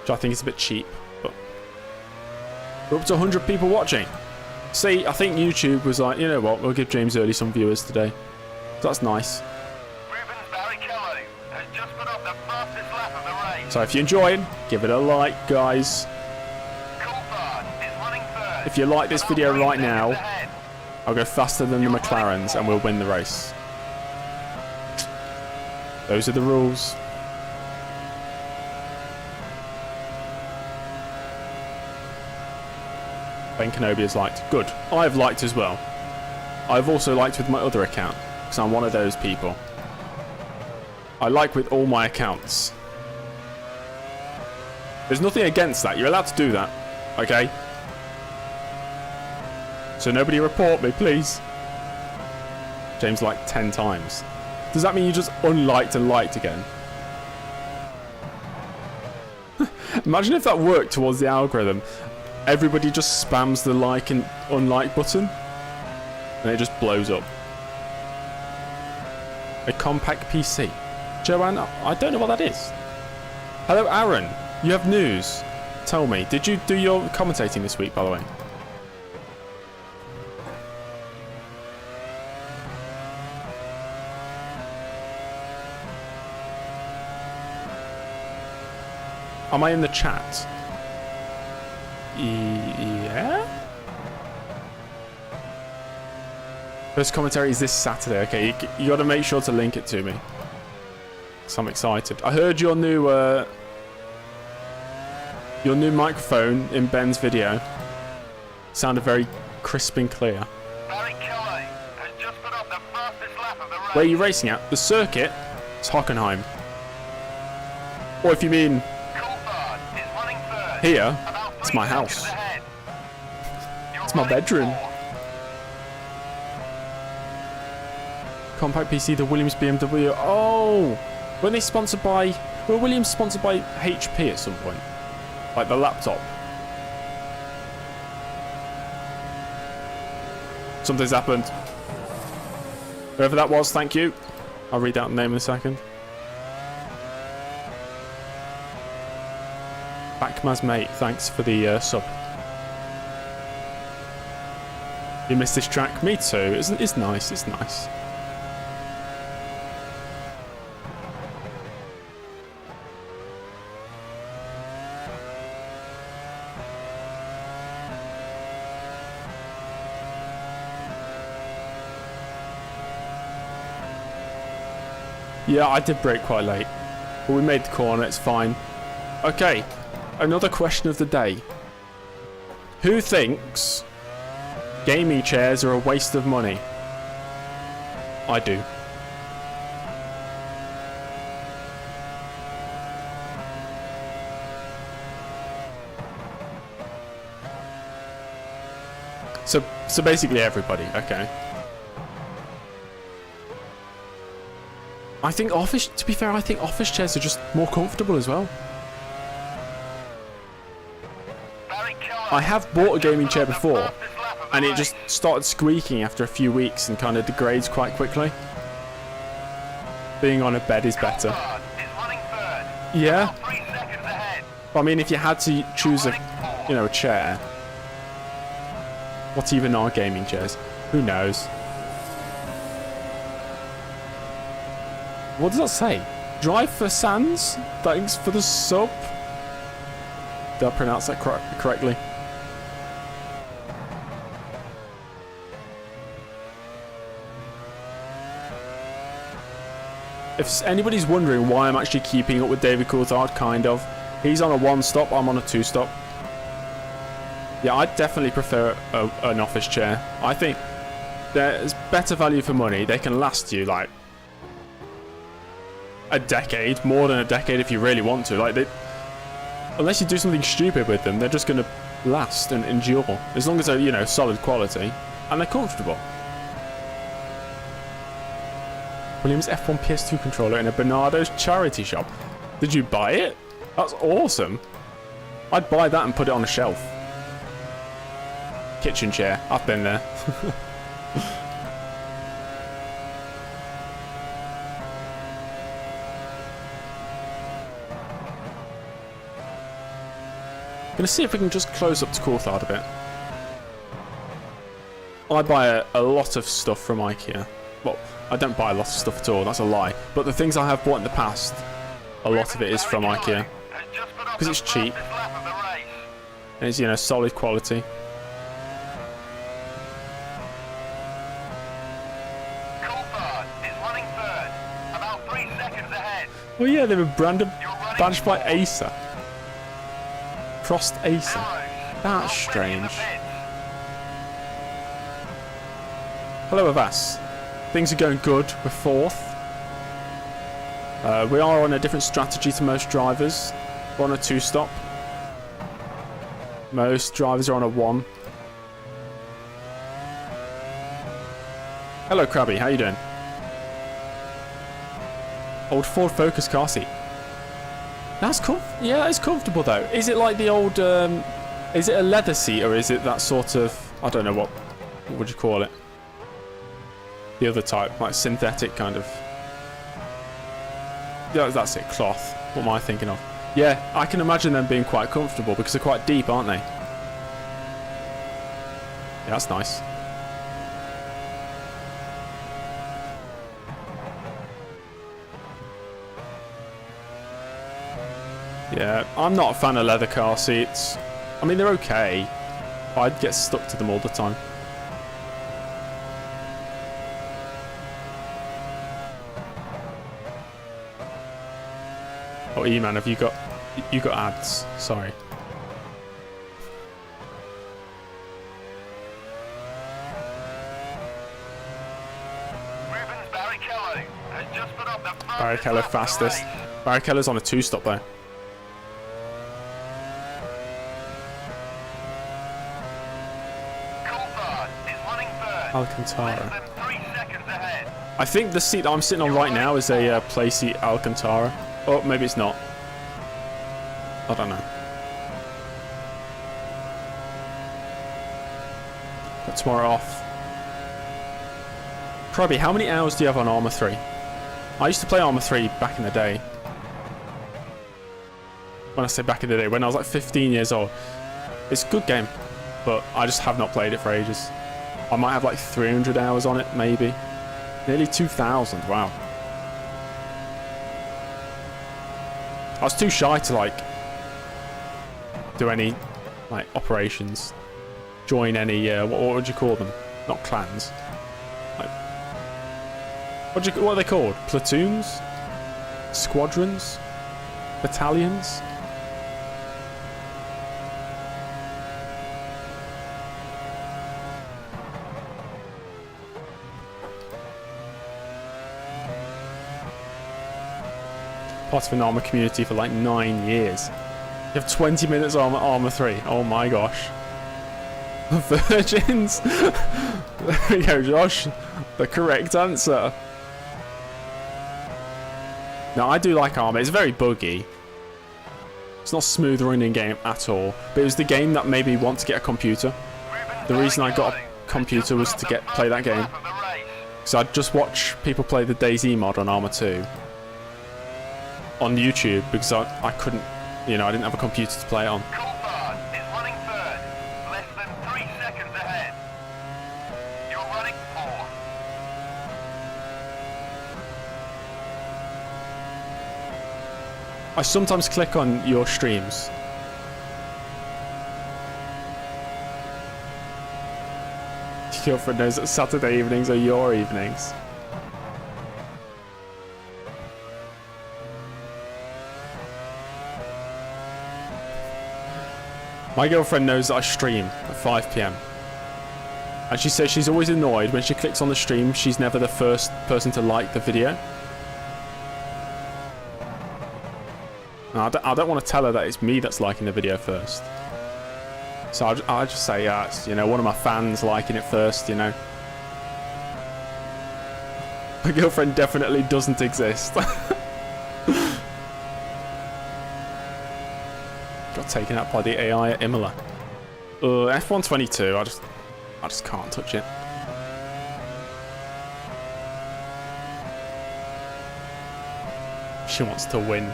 A: Which I think is a bit cheap, but we're up to 100 people watching. See, I think YouTube was like, you know what, we'll give James Early some viewers today. So that's nice.
B: Has just put up the fastest lap of the race.
A: So if you're enjoying, give it a like, guys.
B: Coulthard is running third.
A: If you like this video
B: About 3
A: right now,
B: seconds ahead.
A: I'll go faster than the McLarens and we'll win the race. Those are the rules. Ben Kenobi has liked. Good. I've liked as well. I've also liked with my other account, because I'm one of those people. I like with all my accounts. There's nothing against that. You're allowed to do that. Okay? So nobody report me, please. James liked 10 times. Does that mean you just unliked and liked again? Imagine if that worked towards the algorithm. Everybody just spams the like and unlike button. And it just blows up. A compact PC. Joanne, I don't know what that is. Hello, Aaron. You have news. Tell me, did you do your commentating this week, by the way? Am I in the chat? Yeah? First commentary is this Saturday. Okay, you got to make sure to link it to me. So I'm excited. I heard your new microphone in Ben's video sounded very crisp and clear.
B: Has just put up the fastest lap of the race.
A: Where are you racing at? The circuit? It's Hockenheim. Or if you mean
B: Coulthard is running third.
A: here,
B: About
A: it's
B: 3
A: my
B: seconds
A: house.
B: ahead. You're
A: It's my
B: running
A: bedroom.
B: 4th.
A: Compact PC, the Williams BMW. Oh! Weren't they sponsored by... Were Williams sponsored by HP at some point? Like the laptop? Something's happened. Whoever that was, thank you. I'll read out the name in a second. Backmaz mate, thanks for the sub. You missed this track? Me too. It's nice, it's nice. Yeah, I did brake quite late. But we made the corner, it's fine. Okay, another question of the day. Who thinks gaming chairs are a waste of money? I do. So basically everybody, okay. I think to be fair, I think office chairs are just more comfortable as well. I have bought a gaming chair before, and it just started squeaking after a few weeks and kind of degrades quite quickly. Being on a bed is better. Yeah. But I mean, if you had to choose a, you know, a chair, what even are gaming chairs? Who knows? What does that say? Drive for Sands? Thanks for the sub. Did I pronounce that correctly? If anybody's wondering why I'm actually keeping up with David Coulthard, kind of. He's on a 1-stop, I'm on a 2-stop. Yeah, I definitely prefer an office chair. I think there's better value for money. They can last you, like, a decade, more than a decade if you really want to. Like, unless you do something stupid with them, they're just going to last and endure. As long as they're, you know, solid quality and they're comfortable. Williams F1 PS2 controller in a Bernardo's charity shop. Did you buy it? That's awesome. I'd buy that and put it on a shelf. Kitchen chair. I've been there. Gonna see if we can just close up to Coulthard a bit. I buy a lot of stuff from IKEA. Well, I don't buy a lot of stuff at all, that's a lie. But the things I have bought in the past, a lot of it is from IKEA. Because it's cheap. And it's, you know, solid quality. Well, yeah, they were badged by Acer. Crossed Acer. That's strange. Hello, Avas. Things are going good. We're 4th. We are on a different strategy to most drivers. We're on a 2-stop. Most drivers are on a 1. Hello, Krabby. How you doing? Old Ford Focus car seat. That's cool. Yeah, it's comfortable though. Is it like the old? Is it a leather seat or is it that sort of? I don't know what would you call it? The other type, like synthetic kind of. Yeah, that's it. Cloth. What am I thinking of? Yeah, I can imagine them being quite comfortable because they're quite deep, aren't they? Yeah, that's nice. Yeah, I'm not a fan of leather car seats. I mean, they're okay. I'd get stuck to them all the time. Oh, E-Man, have you got ads? Sorry. Barrichello fastest. Barrichello's on a 2-stop though. Alcantara. I think the seat that I'm sitting on right now is a play seat Alcantara. Oh, maybe it's not. I don't know. Got tomorrow off. Probably, how many hours do you have on Arma 3? I used to play Arma 3 back in the day. When I say back in the day, when I was like 15 years old. It's a good game, but I just have not played it for ages. I might have like 300 hours on it, maybe. Nearly 2,000, wow. I was too shy to like do any like operations, join any what would you call them? Not clans. Like, what are they called? Platoons? Squadrons? Battalions? Part of an Arma community for like 9 years. You have 20 minutes on Arma 3. Oh my gosh. Virgins. There we go, Josh. The correct answer. No, I do like Arma. It's very buggy. It's not a smooth running game at all. But it was the game that made me want to get a computer. the reason I got a computer was to play that game. So I'd just watch people play the DayZ mod on Arma 2 on YouTube because I couldn't, you know, I didn't have a computer to play it on.
B: Coulthard is running third, less than 3 seconds ahead. You're running fourth.
A: I sometimes click on your streams. Your girlfriend knows that Saturday evenings are your evenings. My girlfriend knows that I stream at 5 PM. And she says she's always annoyed when she clicks on the stream, she's never the first person to like the video. And I don't want to tell her that it's me that's liking the video first. So I just say, yeah, it's, you know, one of my fans liking it first, you know. My girlfriend definitely doesn't exist. Got taken out by the AI at Imola. F122, I just can't touch it. She wants to win.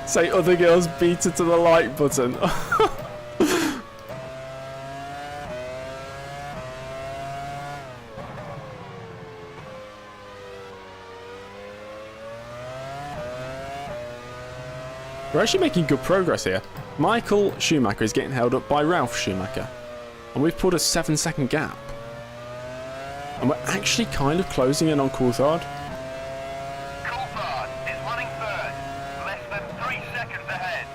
A: Say other girls beat her to the like button. We're actually making good progress here. Michael Schumacher is getting held up by Ralph Schumacher. And we've pulled a 7-second gap. And we're actually kind of closing in on Coulthard.
B: Coulthard is running third, less than 3 seconds ahead.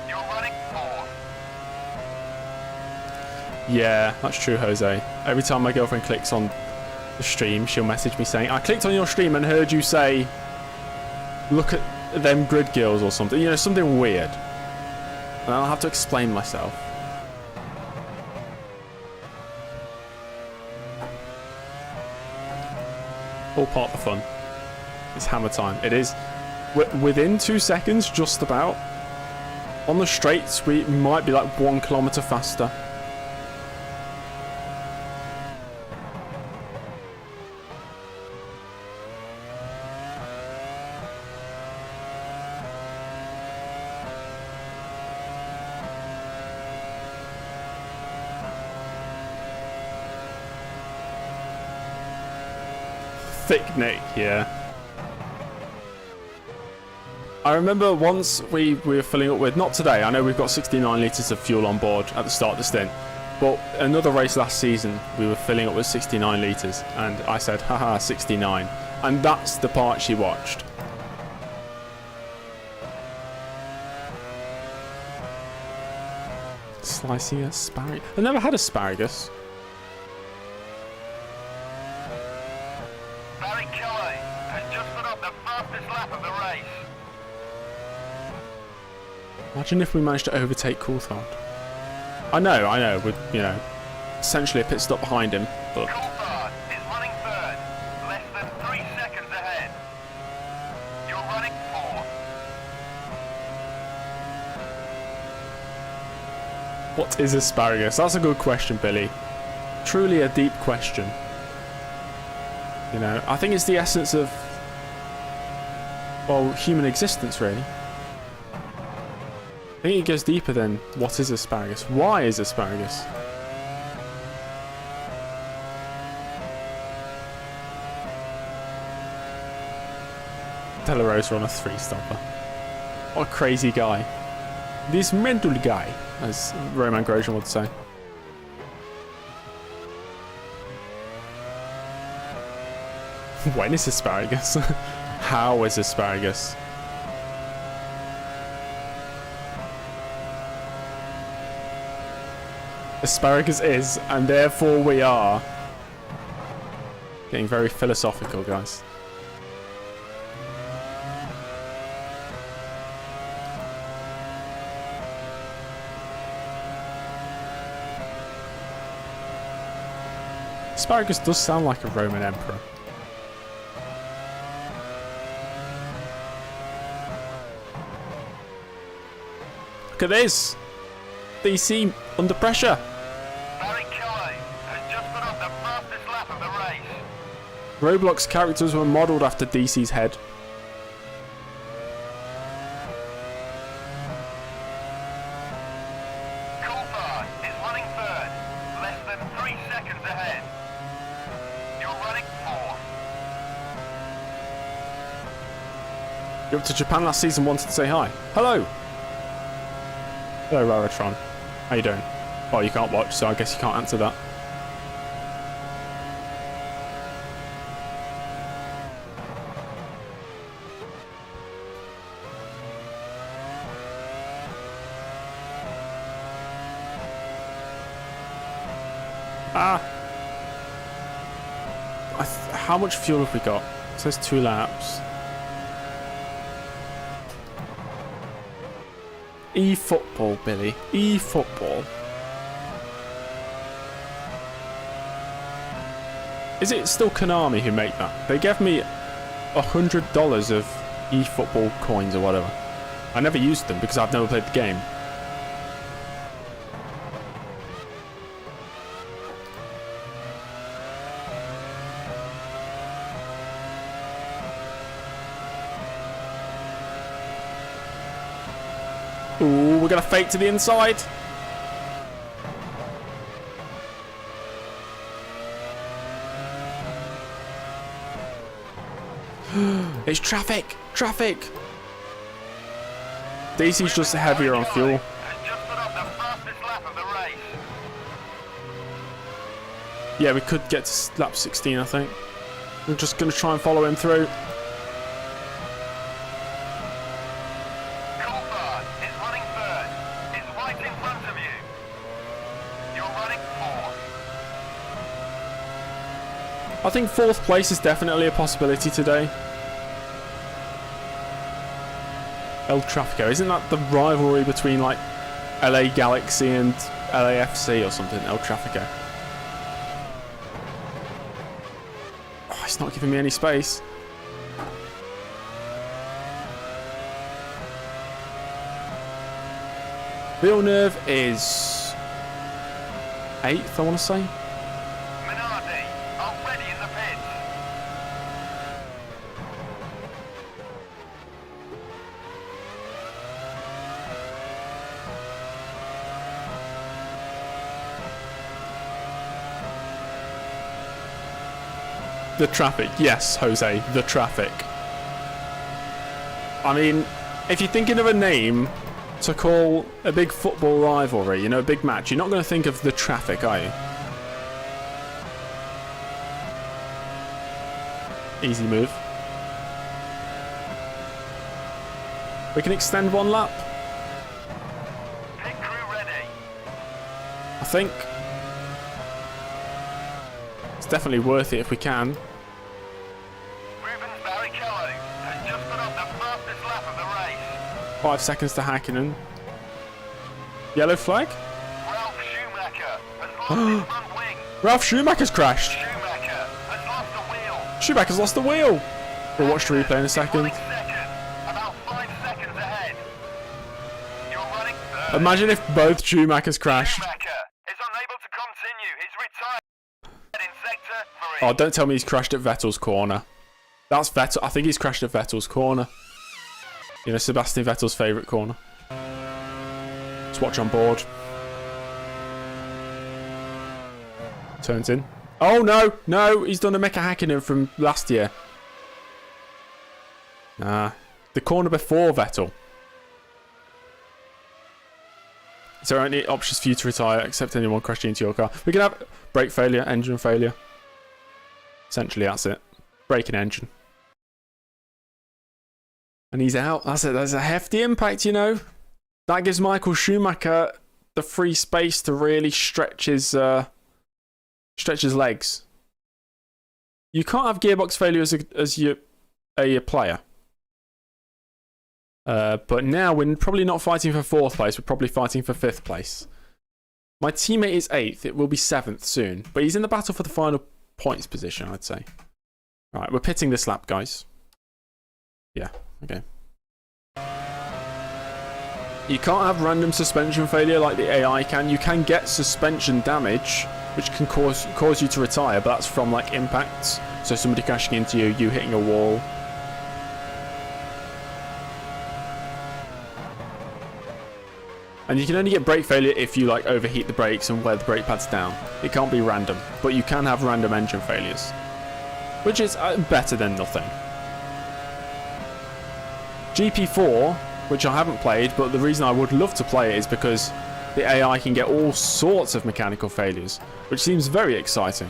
B: You're running fourth.
A: Yeah, that's true, Jose. Every time my girlfriend clicks on the stream, she'll message me saying, I clicked on your stream and heard you say, look at them grid girls or something. You know, something weird. And I'll have to explain myself. All part of the fun. It's hammer time. It is. Within 2 seconds, just about. On the straights, we might be like 1 kilometer faster. Thick Nick, yeah. I remember once we were filling up with, not today, I know we've got 69 litres of fuel on board at the start of the stint, but another race last season we were filling up with 69 litres and I said, haha, 69. And that's the part she watched. Slicing asparagus. I've never had asparagus. Imagine if we managed to overtake Coulthard. I know, we're, you know, essentially a pit stop behind him, but...
B: Coulthard is running third, less than 3 seconds ahead. You're running fourth.
A: What is asparagus? That's a good question, Billy. Truly a deep question. You know, I think it's the essence of, well, human existence, really. I think it goes deeper than what is asparagus? Why is asparagus? De La Rosa on a 3-stopper. What a crazy guy. This mental guy, as Roman Grosjean would say. When is asparagus? How is asparagus? Asparagus is, and therefore we are. Getting very philosophical, guys. Asparagus does sound like a Roman emperor. Look at this! DC under pressure.
B: Barrichello has just put up the fastest lap of the race.
A: Roblox characters were modelled after DC's head.
B: Coulthard is running third, less than 3 seconds ahead. You're running fourth.
A: You up to Japan last season, wanted to say hi. Hello. Hello, Raratron. How you doing? Well, you can't watch, so I guess you can't answer that. How much fuel have we got? It says 2 laps. E-football, Billy. E-football. Is it still Konami who make that? They gave me $100 of e-football coins or whatever. I never used them because I've never played the game. Ooh, we're gonna fake to the inside. It's traffic! Traffic! DC's just heavier on fuel.
B: Has just put up the fastest lap of the race.
A: Yeah, we could get to lap 16, I think. We're just gonna try and follow him through.
B: Coulthard is running third. It's right in front of you. You're running fourth.
A: I think 4th place is definitely a possibility today. El Trafico, isn't that the rivalry between like LA Galaxy and LAFC or something? El Trafico. Oh, it's not giving me any space. Villeneuve is 8th, I want to say.
B: Minardi already in the pits.
A: The traffic, yes, Jose, the traffic. I mean, if you're thinking of a name to call a big football rivalry, you know, a big match, you're not going to think of the traffic, are you? Easy move. We can extend 1 lap,
B: Pit crew ready.
A: I think. It's definitely worth it if we can.
B: Rubens Barrichello has just put up the fastest lap of the race.
A: 5 seconds to Hakkinen. Yellow flag?
B: Ralph Schumacher has lost his front wing.
A: Ralph Schumacher's crashed.
B: Schumacher has lost the wheel.
A: Schumacher's lost the wheel. We'll watch the replay in a second.
B: Running second, about 5 seconds ahead. You're running third.
A: Imagine if both Schumachers crashed.
B: Schumacher is unable to continue. He's retired in sector 3.
A: Oh, don't tell me he's crashed at Vettel's corner. That's Vettel. I think he's crashed at Vettel's corner. You know, Sebastian Vettel's favourite corner. Let's watch on board. Turns in. Oh, no. No, he's done a Mika Hakkinen from last year. Nah. The corner before Vettel. Is there any options for you to retire except anyone crashing into your car? We can have brake failure, engine failure. Essentially, that's it. Brake and engine. And he's out. That's it. That's a hefty impact, you know. That gives Michael Schumacher the free space to really stretch his legs. You can't have gearbox failure as a player. But now we're probably not fighting for 4th place. We're probably fighting for 5th place. My teammate is 8th. It will be 7th soon. But he's in the battle for the final points position, I'd say. Right, we're pitting this lap, guys. Yeah, okay. You can't have random suspension failure like the AI can. You can get suspension damage, which can cause you to retire, but that's from like impacts. So somebody crashing into you, you hitting a wall. And you can only get brake failure if you like overheat the brakes and wear the brake pads down. It can't be random, but you can have random engine failures, which is better than nothing. GP4, which I haven't played, but the reason I would love to play it is because the AI can get all sorts of mechanical failures, which seems very exciting.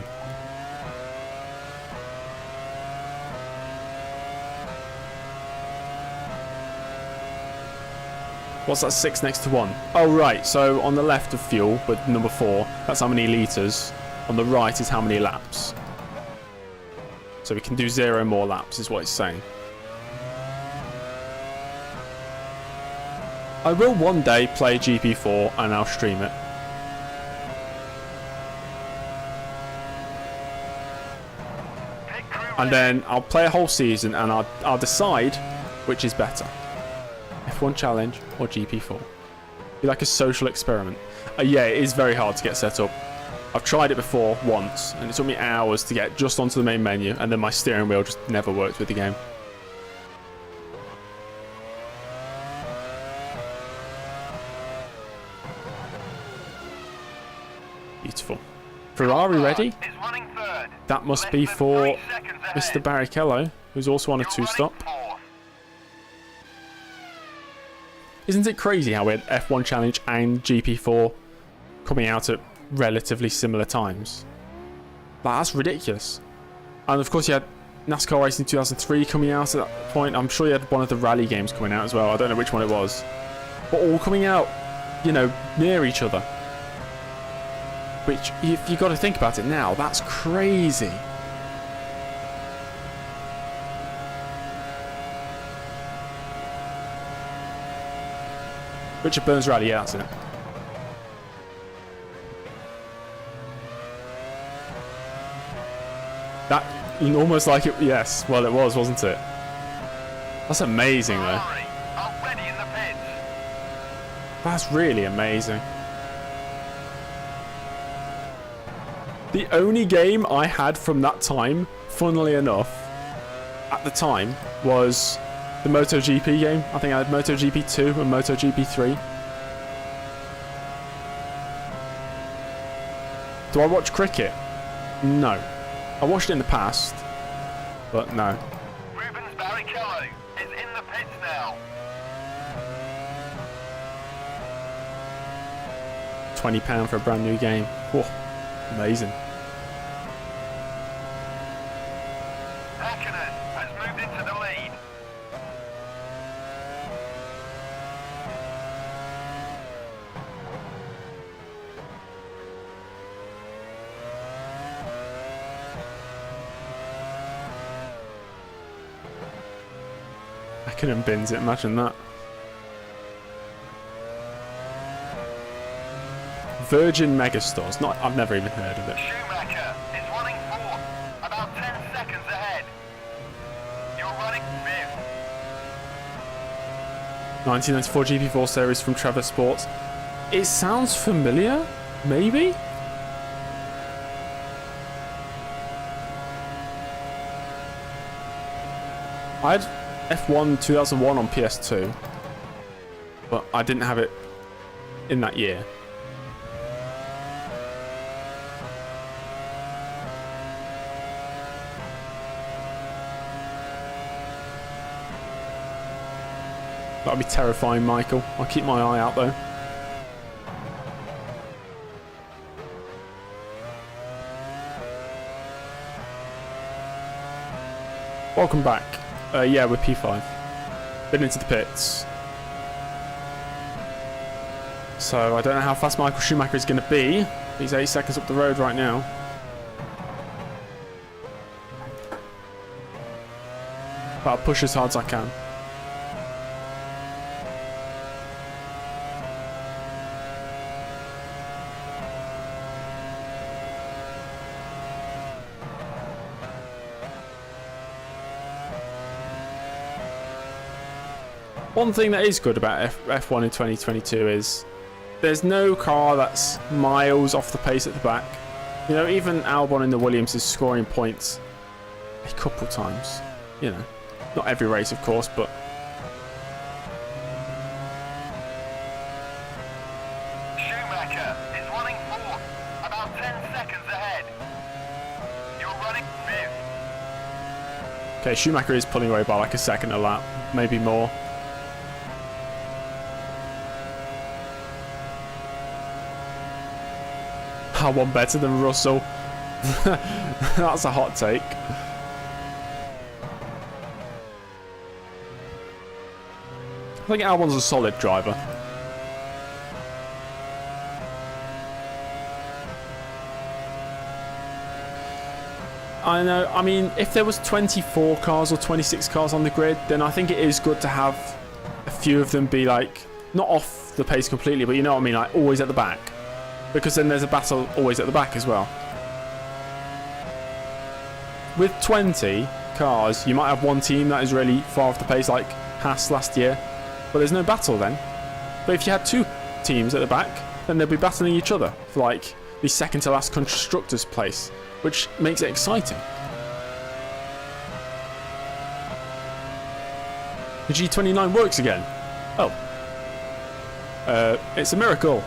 A: What's that 6 next to 1? Oh, right. So on the left of fuel, with number 4, that's how many litres. On the right is how many laps. So we can do 0 more laps, is what it's saying. I will one day play GP4 and I'll stream it. And then I'll play a whole season and I'll decide which is better. F1 Challenge or GP4. Be like a social experiment. Yeah, it is very hard to get set up. I've tried it before once and it took me hours to get just onto the main menu, and then my steering wheel just never worked with the game. Beautiful. Ferrari ready? That must be for Mr. Barrichello, who's also on a 2-stop. Isn't it crazy how we had F1 Challenge and GP4 coming out at relatively similar times? Like, that's ridiculous. And of course you had NASCAR Racing 2003 coming out at that point. I'm sure you had one of the rally games coming out as well. I don't know which one it was. But all coming out, you know, near each other. Which, if you've got to think about it now, that's crazy. Richard Burns Rally, yeah, that's it. That almost like it, yes, well it was, wasn't it? That's amazing though. That's really amazing. The only game I had from that time, funnily enough, at the time, was the MotoGP game. I think I had MotoGP 2 and MotoGP 3. Do I watch cricket? No. I watched it in the past, but no.
B: Rubens Barrichello is in the pits now.
A: £20 for a brand new game. Whoa, amazing.
B: Hakkinen has moved into the lead.
A: Hakkinen bins it, imagine that. Virgin Megastores. Not, I've never even heard of it.
B: Schumacher is running fourth, about 10 seconds ahead. You're running fifth.
A: 1994 GP4 series from Trevor Sports. It sounds familiar, maybe? I had F1 2001 on PS2, but I didn't have it in that year. That would be terrifying, Michael. I'll keep my eye out though. Welcome back. Yeah, we're P5. Been into the pits. So I don't know how fast Michael Schumacher is going to be. He's 8 seconds up the road right now. But I'll push as hard as I can. One thing that is good about F1 in 2022 is there's no car that's miles off the pace at the back. You know, even Albon in the Williams is scoring points a couple times. You know, not every race, of course, but...
B: Schumacher is running fourth, about 10 seconds ahead. You're running fifth.
A: Okay, Schumacher is pulling away by like a second a lap, maybe more. I won better than Russell. That's a hot take. I think Albon's a solid driver. I know, I mean, if there was 24 cars or 26 cars on the grid, then I think it is good to have a few of them be like, not off the pace completely, but you know what I mean, like always at the back. Because then there's a battle always at the back as well. With 20 cars, you might have one team that is really far off the pace, like Haas last year, but there's no battle then. But if you had two teams at the back, then they'll be battling each other for like the second to last constructor's place, which makes it exciting. The G29 works again. Oh. It's a miracle.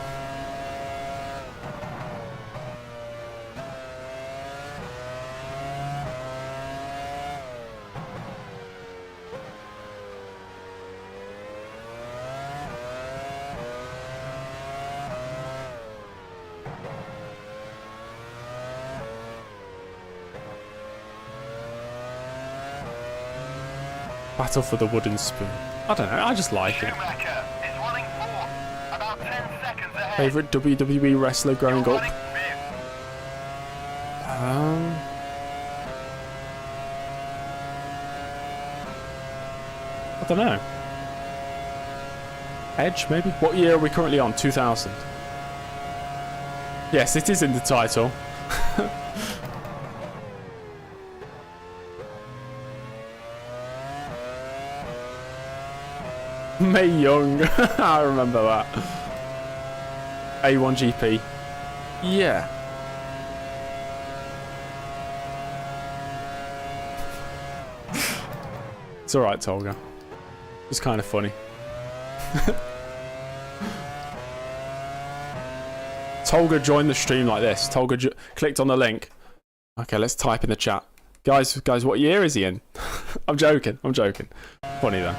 A: Battle for the wooden spoon. I don't know, I just like it.
B: Schumacher is running fourth, about 10 seconds ahead.
A: Favourite WWE wrestler growing
B: You're
A: up?
B: running fifth.
A: I don't know. Edge, maybe? What year are we currently on? 2000. Yes, it is in the title. May Young. I remember that. A1GP. Yeah. It's alright, Tolga. It's kind of funny. Tolga joined the stream like this. Tolga clicked on the link. Okay, let's type in the chat. Guys, what year is he in? I'm joking. Funny though.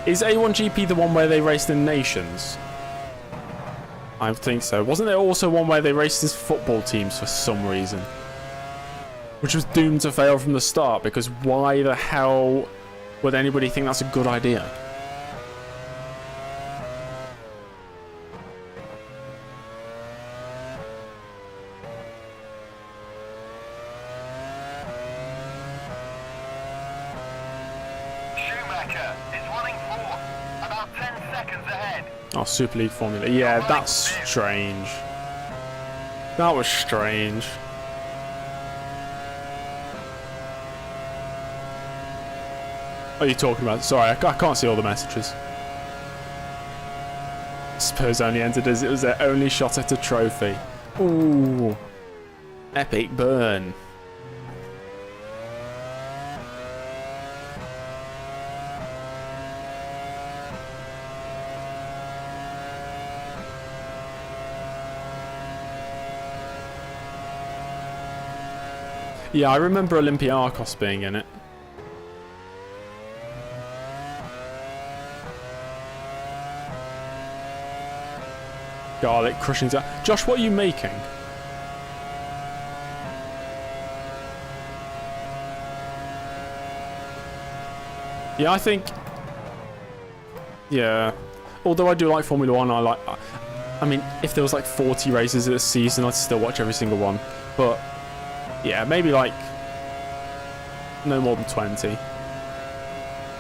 A: Is A1GP the one where they raced in nations? I think so. Wasn't there also one where they raced as football teams for some reason? Which was doomed to fail from the start, because why the hell would anybody think that's a good idea?
B: Schumacher is running fourth, about 10 seconds ahead.
A: Oh, Super League Formula. Yeah, that's strange. That was strange. What are you talking about? Sorry, I can't see all the messages. Spurs only entered as it was their only shot at a trophy. Ooh. Epic burn. Yeah, I remember Olympiakos being in it. Garlic crushing. Josh, what are you making? Yeah, I think... Yeah. Although I do like Formula 1, I mean, if there was like 40 races a season, I'd still watch every single one. But Yeah, maybe like no more than 20.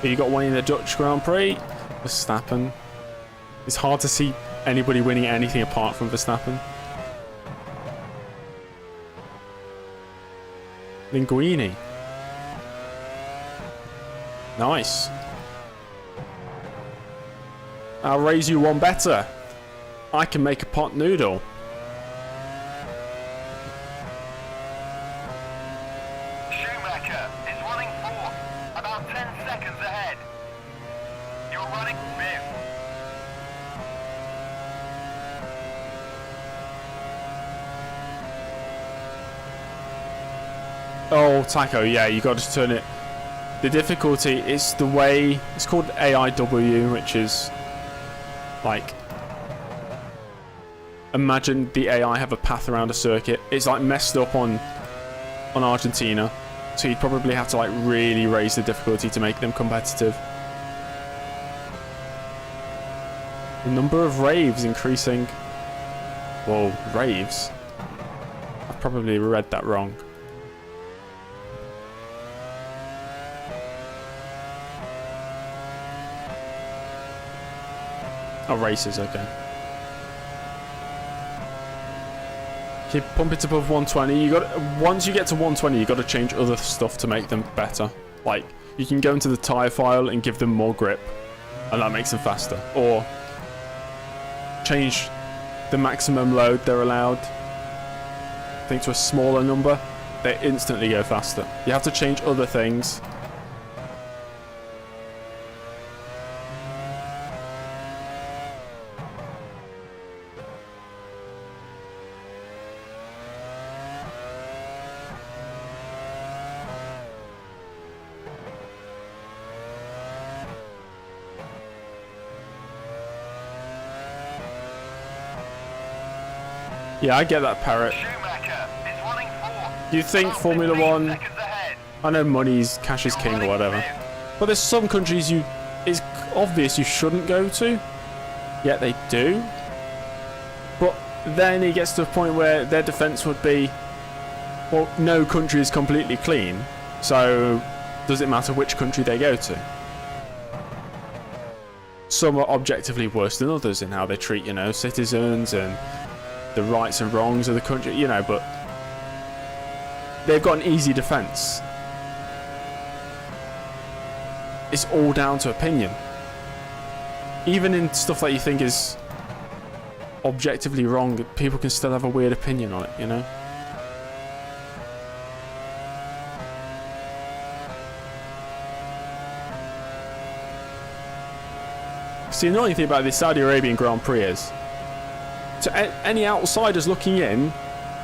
A: You got one in the Dutch Grand Prix. Verstappen. It's hard to see anybody winning anything apart from Verstappen. Linguini. Nice. I'll raise you one better. I can make a pot noodle.
B: Schumacher is running fourth, about 10 seconds ahead. You're running fifth.
A: Oh, Taco, yeah, you got to turn it. The difficulty is the way it's called AIW, which is like, imagine the AI have a path around a circuit. It's like messed up on Argentina, so you'd probably have to like really raise the difficulty to make them competitive. The number of raves increasing. Whoa, raves? I've probably read that wrong. Oh, races, okay. Keep pump it above 120. You got once you get to 120, you got to change other stuff to make them better. Like you can go into the tire file and give them more grip, and that makes them faster. Or change the maximum load they're allowed. I think to a smaller number, they instantly go faster. You have to change other things. Yeah, I get that, Parrot.
B: Schumacher is running fourth.
A: You think
B: about
A: Formula
B: 15
A: One,
B: seconds ahead.
A: I know money's cash is king or whatever, but there's some countries it's obvious you shouldn't go to, yet they do. But then it gets to a point where their defense would be, well, no country is completely clean, so does it matter which country they go to? Some are objectively worse than others in how they treat, citizens and the rights and wrongs of the country, but they've got an easy defense. It's all down to opinion. Even in stuff that you think is objectively wrong, people can still have a weird opinion on it, See, the annoying thing about the Saudi Arabian Grand Prix is, to any outsiders looking in,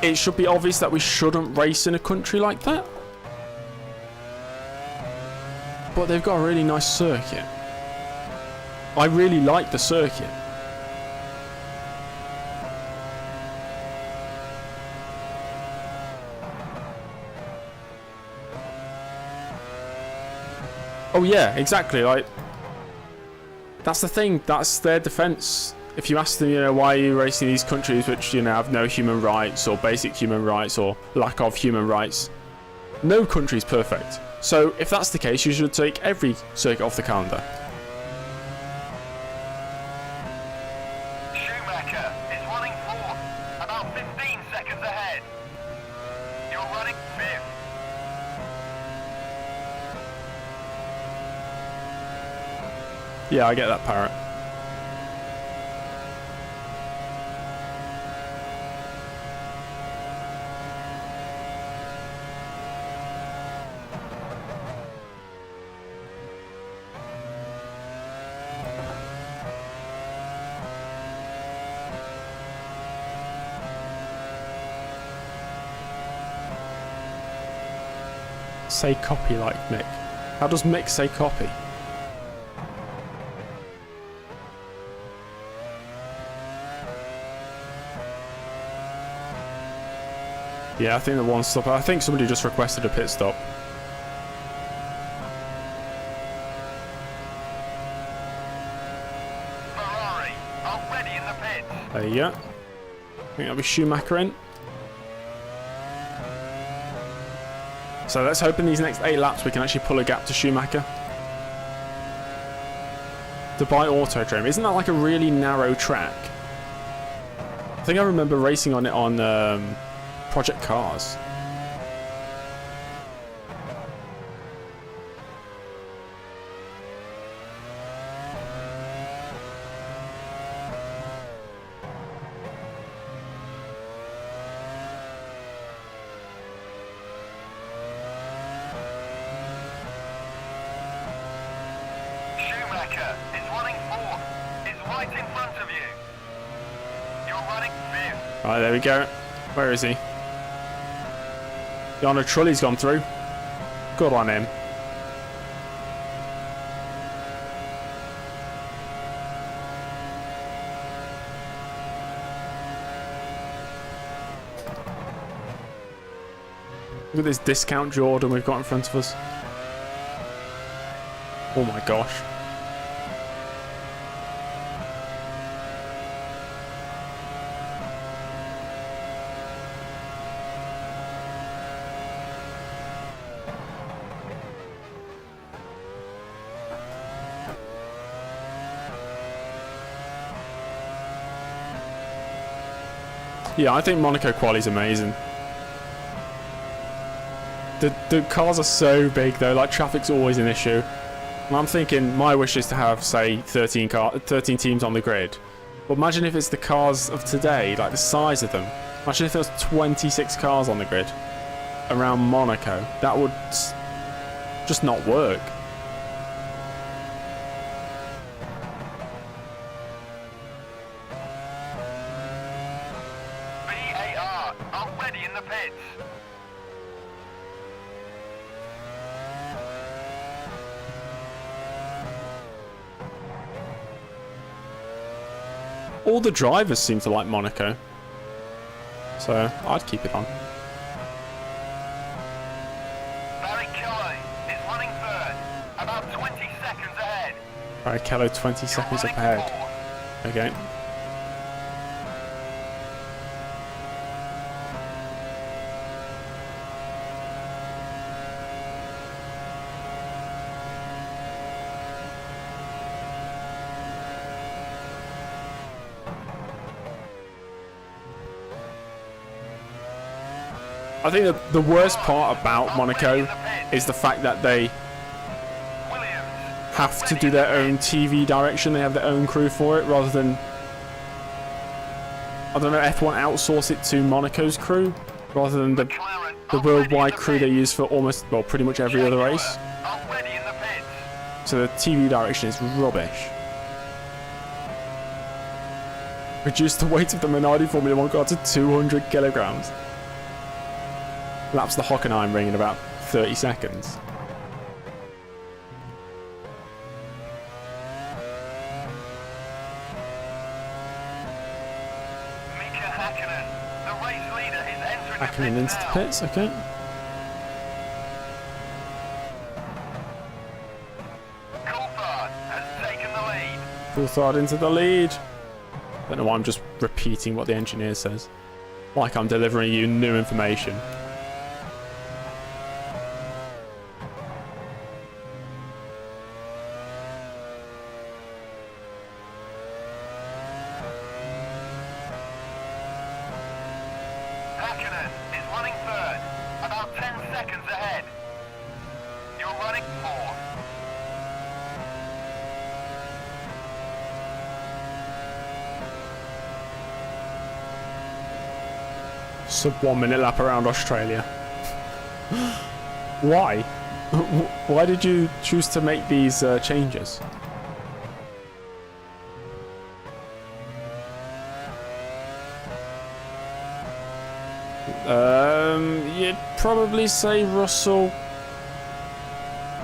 A: it should be obvious that we shouldn't race in a country like that. But they've got a really nice circuit. I really like the circuit. Oh yeah, exactly. Like, that's the thing. That's their defense. If you ask them, why are you racing these countries which, have no human rights or basic human rights or lack of human rights, no country's perfect. So if that's the case, you should take every circuit off the calendar.
B: Schumacher is running fourth, about 15 seconds ahead. You're running fifth.
A: Yeah, I get that, Parrot. Say copy like Mick. How does Mick say copy? Yeah, I think the one stop. I think somebody just requested a pit stop.
B: Ferrari already in the pits.
A: There you go. I think that'll be Schumacher in. So let's hope in these next 8 laps we can actually pull a gap to Schumacher. Dubai Autodrome, isn't that like a really narrow track? I think I remember racing on it on Project Cars.
B: Schumacher is running 4th. Is right in front of you. You're running 5th.
A: Right, there we go. Where is he? Jarno Trulli's gone through. Good on him. Look at this discount Jordan we've got in front of us. Oh my gosh. Yeah, I think Monaco quali's amazing. The cars are so big though, like traffic's always an issue. And I'm thinking my wish is to have, say, 13 teams on the grid. But imagine if it's the cars of today, like the size of them. Imagine if there was 26 cars on the grid around Monaco. That would just not work.
B: VAR already in the pits.
A: All the drivers seem to like Monaco. So, I'd keep it on.
B: Barrichello is running 3rd. About 20 seconds ahead.
A: Barrichello 20 seconds up ahead. Okay. I think that the worst part about Monaco is the fact that they have to do their own TV direction. They have their own crew for it rather than, I don't know, F1 outsource it to Monaco's crew rather than the worldwide crew they use for almost, well, pretty much every other race. So the TV direction is rubbish. Reduce the weight of the Minardi Formula 1 car to 200 kilograms. Laps the Hockenheimring in about 30 seconds. Hakkinen into the pits, okay.
B: Coulthard has taken the lead.
A: Coulthard into the lead. Don't know why I'm just repeating what the engineer says. Like I'm delivering you new information.
B: Hakkinen is running 3rd. About 10 seconds ahead. You're running 4th.
A: Sub 1 minute lap around Australia. Why? Why did you choose to make these changes? You'd probably say Russell,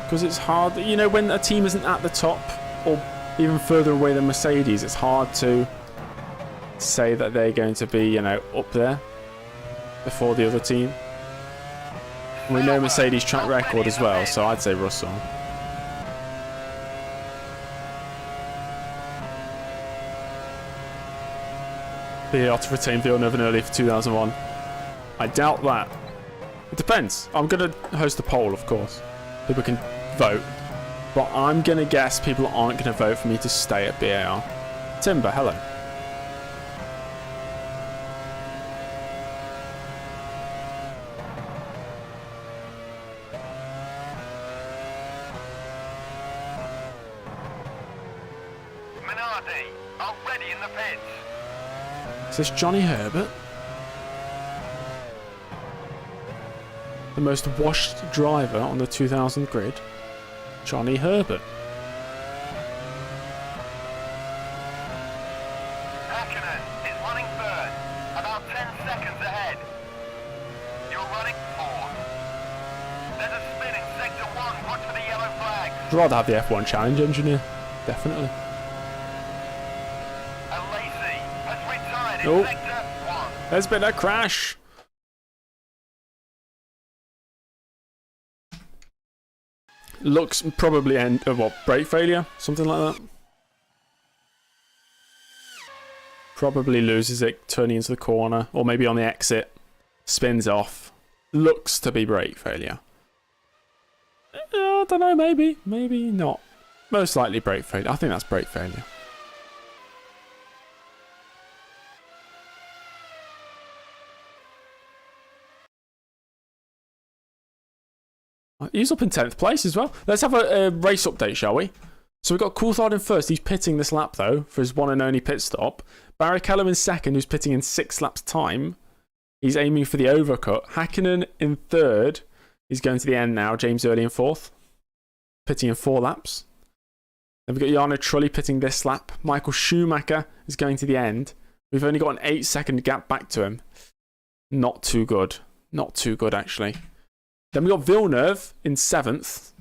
A: because it's hard, you know, when a team isn't at the top or even further away than Mercedes, it's hard to say that they're going to be, you know, up there before the other team. We know Mercedes track record as well, so I'd say Russell. They are to retain Villeneuve early for 2001. I doubt that. It depends. I'm going to host a poll, of course. People can vote. But I'm going to guess people aren't going to vote for me to stay at BAR. Timber, hello.
B: Minardi, already in the pits.
A: Is this Johnny Herbert? The most washed driver on the 2000 grid? Johnny Herbert.
B: Hakkinen is running third, about 10 seconds ahead. You're running fourth. There's a spin in sector 1, watch for the yellow flag.
A: I'd rather have the F1 Challenge engineer. Definitely.
B: And Lacey has retired in
A: Oh.
B: sector 1.
A: There's been a crash. Looks probably end brake failure, something like that. Probably loses it turning into the corner, or maybe on the exit, spins off. Looks to be brake failure. I don't know, maybe not. Most likely brake failure. I think that's brake failure. He's up in 10th place as well. Let's have a race update, shall we? So we've got Coulthard in first. He's pitting this lap, though, for his one and only pit stop. Barrichello in second, who's pitting in 6 laps' time. He's aiming for the overcut. Hakkinen in third. He's going to the end now. James Early in fourth. Pitting in 4 laps. Then we've got Jarno Trulli pitting this lap. Michael Schumacher is going to the end. We've only got an 8-second gap back to him. Not too good. Not too good, actually. Then we got Villeneuve in 7th.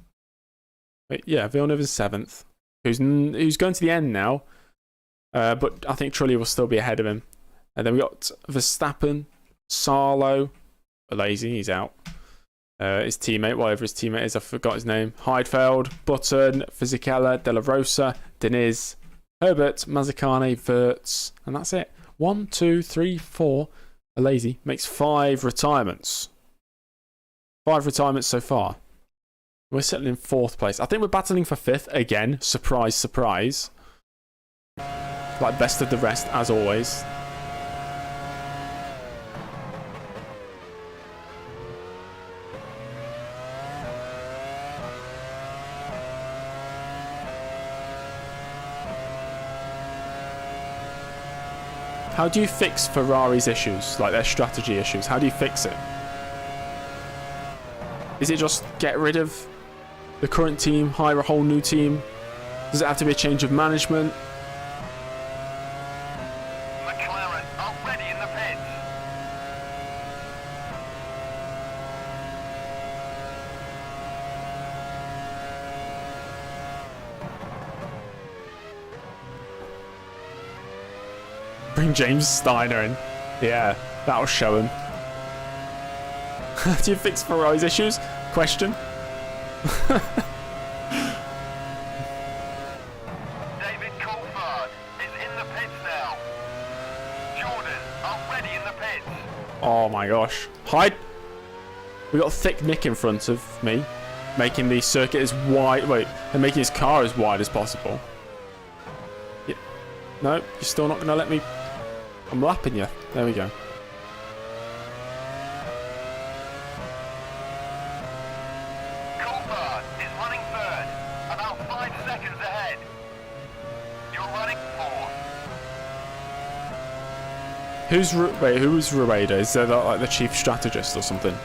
A: Wait, yeah, Villeneuve is 7th. Who's going to the end now. But I think Trulli will still be ahead of him. And then we got Verstappen, Sarlo, Lazy, he's out. His teammate, whatever his teammate is, I forgot his name. Heidfeld, Button, Fisichella, De La Rosa, Deniz, Herbert, Mazzacane, Wirtz, and that's it. 1, 2, 3, 4. Lazy makes 5 retirements. 5 retirements so far. We're settling in 4th place. I think we're battling for 5th again. Surprise, surprise. Like best of the rest, as always. How do you fix Ferrari's issues, like their strategy issues? How do you fix it? Is it just get rid of the current team, hire a whole new team? Does it have to be a change of management?
B: McLaren already in the pits.
A: Bring James Steiner in. Yeah, that'll show him. Do you fix Ferrari's issues? Question.
B: David Coulthard is in the pits now. Jordan already in the pits.
A: Oh my gosh. Hide. We got Thick Nick in front of me, making the circuit as wide. Wait, and making his car as wide as possible. Yeah. No, you're still not going to let me. I'm lapping you. There we go.
B: Coulthard is running third, about 5 seconds ahead. You're running fourth.
A: Who was Rueda? Is that like the chief strategist or something?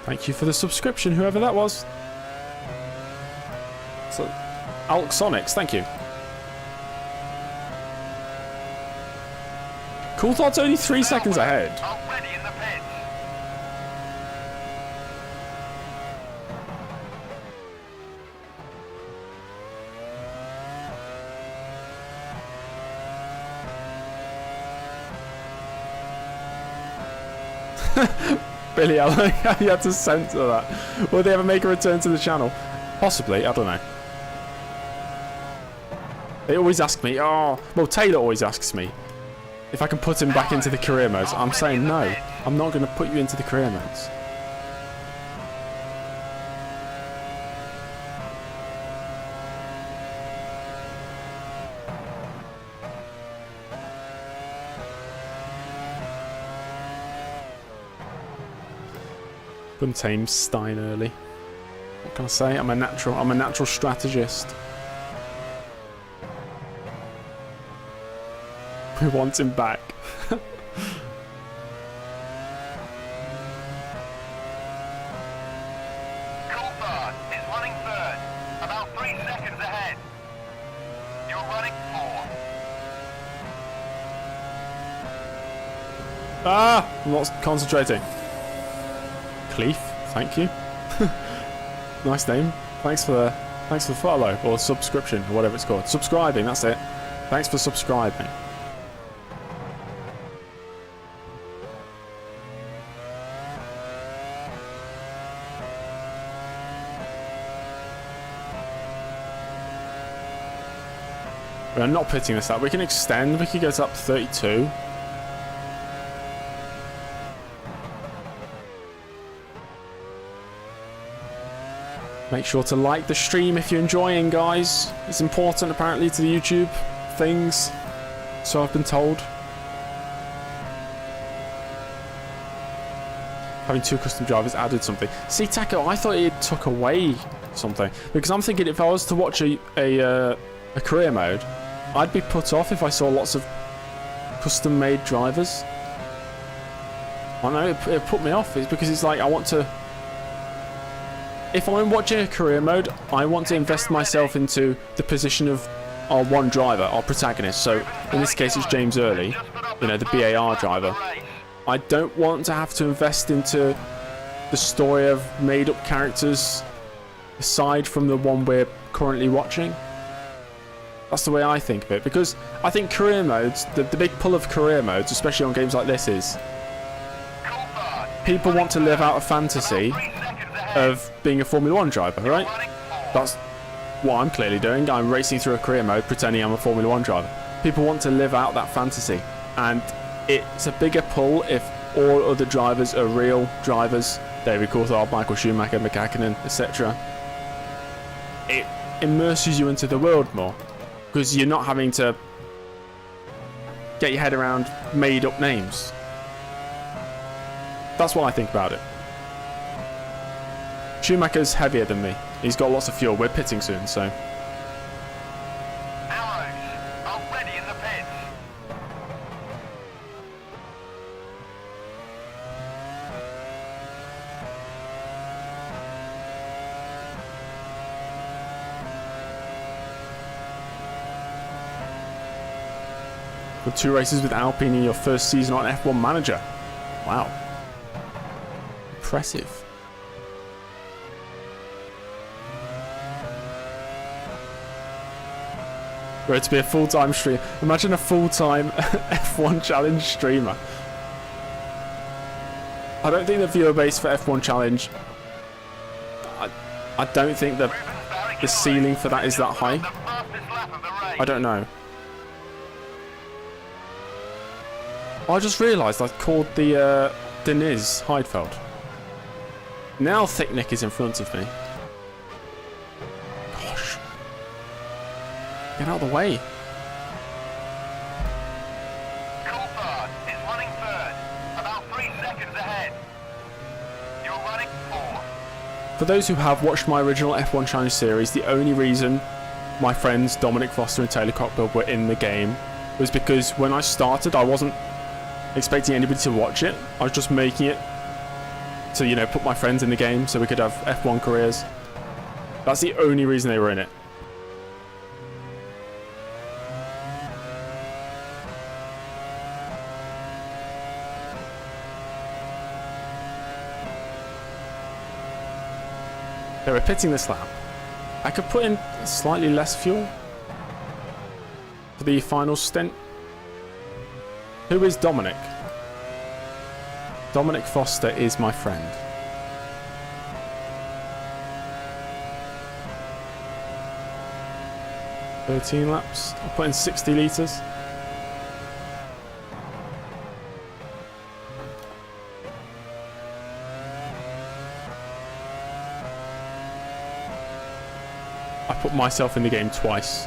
A: Thank you for the subscription, whoever that was. So, Alxonics, thank you. Coulthard's only 3 seconds ahead.
B: Already in the pits.
A: Billy, I like how you had to censor that. Will they ever make a return to the channel? Possibly, I don't know. They always ask me, oh, well, Taylor always asks me if I can put him back into the career modes. I'm saying no, I'm not going to put you into the career modes. Couldn't tame Stein early. What can I say? I'm a natural strategist. We want him back.
B: Coulthard is running third, about 3 seconds ahead. You're running fourth.
A: Ah! I'm not concentrating. Cleef, thank you. Nice name. Thanks for the follow or subscription or whatever it's called. Subscribing, that's it. Thanks for subscribing. We're not pitting this up. We can extend. We could go to up to 32. Make sure to like the stream if you're enjoying, guys. It's important, apparently, to the YouTube things. So I've been told. Having 2 custom drivers added something. See, Taco, I thought it took away something. Because I'm thinking if I was to watch a career mode, I'd be put off if I saw lots of custom-made drivers. I know, it put me off. It's because it's like, I want to... If I'm watching a career mode, I want to invest myself into the position of our one driver, our protagonist. So, in this case, it's James Early, you know, the BAR driver. I don't want to have to invest into the story of made-up characters aside from the one we're currently watching. That's the way I think of it, because I think career modes, the big pull of career modes, especially on games like this, is people want to live out a fantasy of being a Formula 1 driver, right? That's what I'm clearly doing. I'm racing through a career mode pretending I'm a Formula 1 driver. People want to live out that fantasy, and it's a bigger pull if all other drivers are real drivers. David Coulthard, Michael Schumacher, Mick Hakkinen, etc. It immerses you into the world more, because you're not having to get your head around made up names. That's what I think about it. Schumacher's heavier than me. He's got lots of fuel. We're pitting soon, so...
B: Arrows are ready in the pits.
A: With 2 races with Alpine in your first season on F1 Manager. Wow. Impressive. Were it to be a full-time streamer. Imagine a full-time F1 Challenge streamer. I don't think the viewer base for F1 Challenge... I don't think the ceiling for that is that high. I don't know. I just realised I called the Deniz Heidfeld. Now Thick Nick is in front of me. Gosh. Get out of the way.
B: Coulthard is running third, about 3 seconds ahead. You're running fourth.
A: For those who have watched my original F1 Challenge series, the only reason my friends Dominik Foster and Taylor Cockbill were in the game was because when I started, I wasn't expecting anybody to watch it. I was just making it to, you know, put my friends in the game so we could have F1 careers. That's the only reason they were in it. Okay, we're pitting this lap. I could put in slightly less fuel for the final stint. Who is Dominik? Dominik Foster is my friend. 13 laps. I'll put in 60 litres. I put myself in the game twice.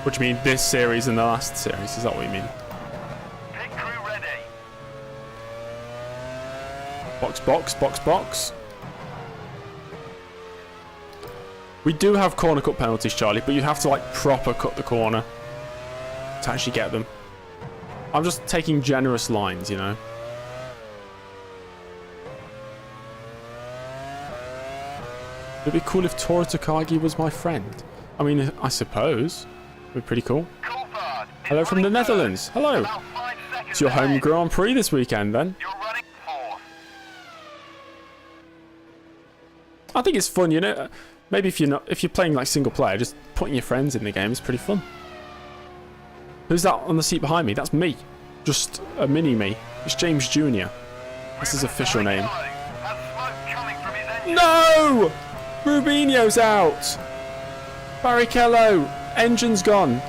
A: What do you mean, this series and the last series? Is that what you mean?
B: Pit crew ready.
A: Box, box, box, box. We do have corner cut penalties, Charlie, but you have to like proper cut the corner to actually get them. I'm just taking generous lines, you know. It'd be cool if Tora Takagi was my friend. I mean, I suppose. It'd be pretty cool.
B: Coulthard is
A: Hello from the
B: running third.
A: Netherlands. Hello.
B: About 5 seconds
A: It's your home
B: ahead.
A: Grand Prix this weekend, then.
B: You're running fourth.
A: I think it's fun, you know. Maybe if you're playing like single player, just putting your friends in the game is pretty fun. Who's that on the seat behind me? That's me. Just a mini me. It's James Jr. That's his official name.
B: Has smoke coming from his engine.
A: No! Rubinho's out. Barrichello. Engine's gone.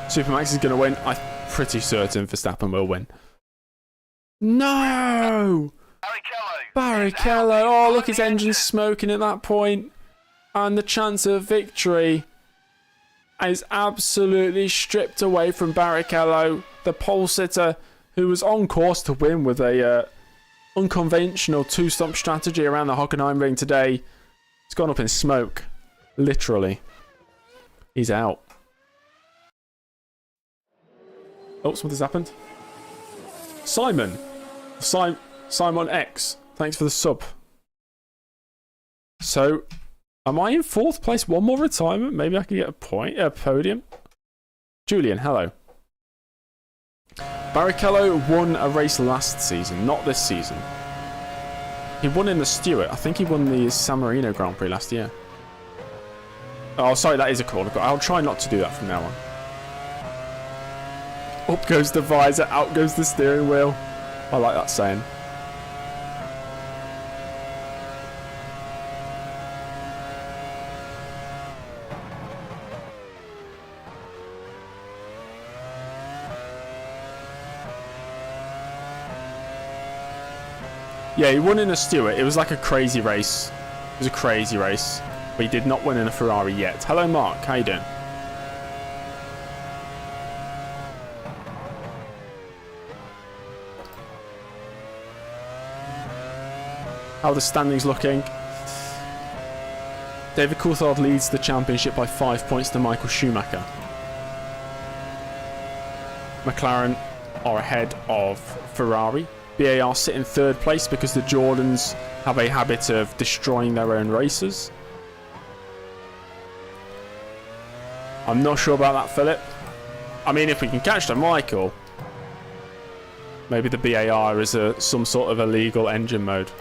A: Supermax is going to win. I'm pretty certain Verstappen will win. No! Barrichello. Oh, look, his engine's smoking at that point. And the chance of victory is absolutely stripped away from Barrichello, the pole sitter who was on course to win with a unconventional two-stump strategy around the Hockenheimring today. It's gone up in smoke. Literally. He's out. Oh, something's happened. Simon. Simon X. Thanks for the sub. So, am I in 4th place? One more retirement? Maybe I can get a podium. Julian, hello. Barrichello won a race last season, not this season. He won in the Stewart. I think he won the San Marino Grand Prix last year. Oh, sorry, that is a corner. I'll try not to do that from now on. Up goes the visor, out goes the steering wheel. I like that saying. Yeah, he won in a Stewart. It was like a crazy race. It was a crazy race. But he did not win in a Ferrari yet. Hello, Mark. How you doing? How are the standings looking? David Coulthard leads the championship by 5 points to Michael Schumacher. McLaren are ahead of Ferrari. BAR sit in 3rd place because the Jordans have a habit of destroying their own races. I'm not sure about that, Philip. I mean, if we can catch the Michael, maybe the BAR is some sort of illegal engine mode.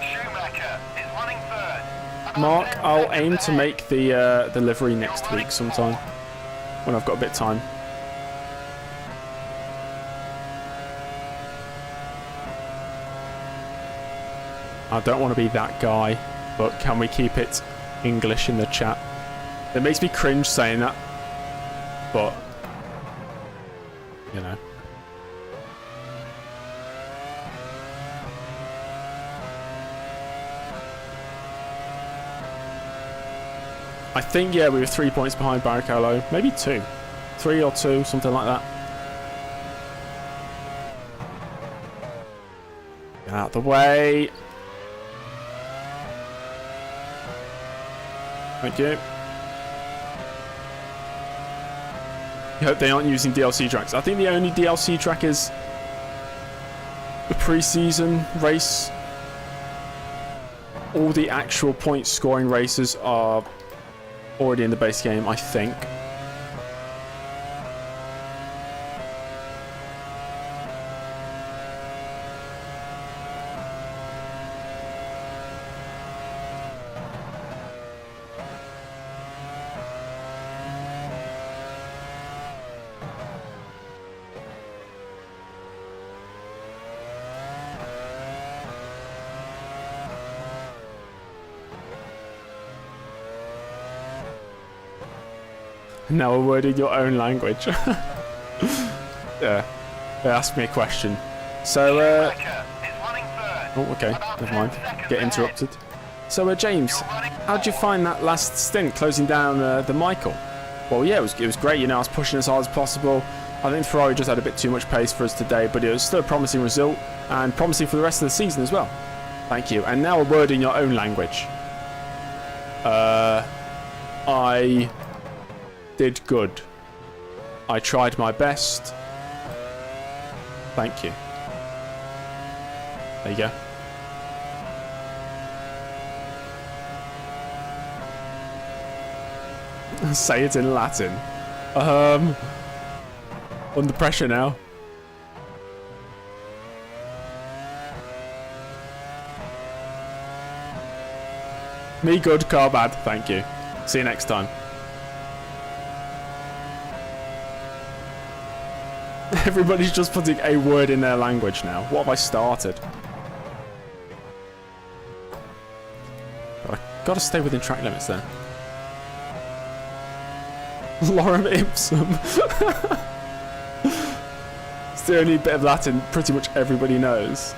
B: Schumacher is running third.
A: Mark, I'll aim to make the livery next week sometime when I've got a bit of time. I don't want to be that guy, but can we keep it English in the chat? It makes me cringe saying that, but you know. I think, yeah, we were 3 points behind Barrichello. Maybe 2. 3 or 2, something like that. Get out of the way. Thank you. I hope they aren't using DLC tracks. I think the only DLC track is the pre-season race. All the actual point scoring races are already in the base game, I think. Now a word in your own language. Yeah. They asked me a question. So,
B: Schumacher is running third.
A: oh, okay.
B: About
A: Never
B: 10
A: mind.
B: seconds
A: Get
B: ahead.
A: interrupted. So, James,
B: You're running
A: how'd you
B: fourth.
A: find that last stint closing down the Michael? Well, yeah, it was great. You know, I was pushing as hard as possible. I think Ferrari just had a bit too much pace for us today, but it was still a promising result and promising for the rest of the season as well. Thank you. And now a word in your own language. I did good. I tried my best. Thank you. There you go. Say it in Latin. Under pressure now. Me good, car bad. Thank you. See you next time. Everybody's just putting a word in their language now. What have I started? I gotta stay within track limits there. Lorem ipsum. It's the only bit of Latin pretty much everybody knows.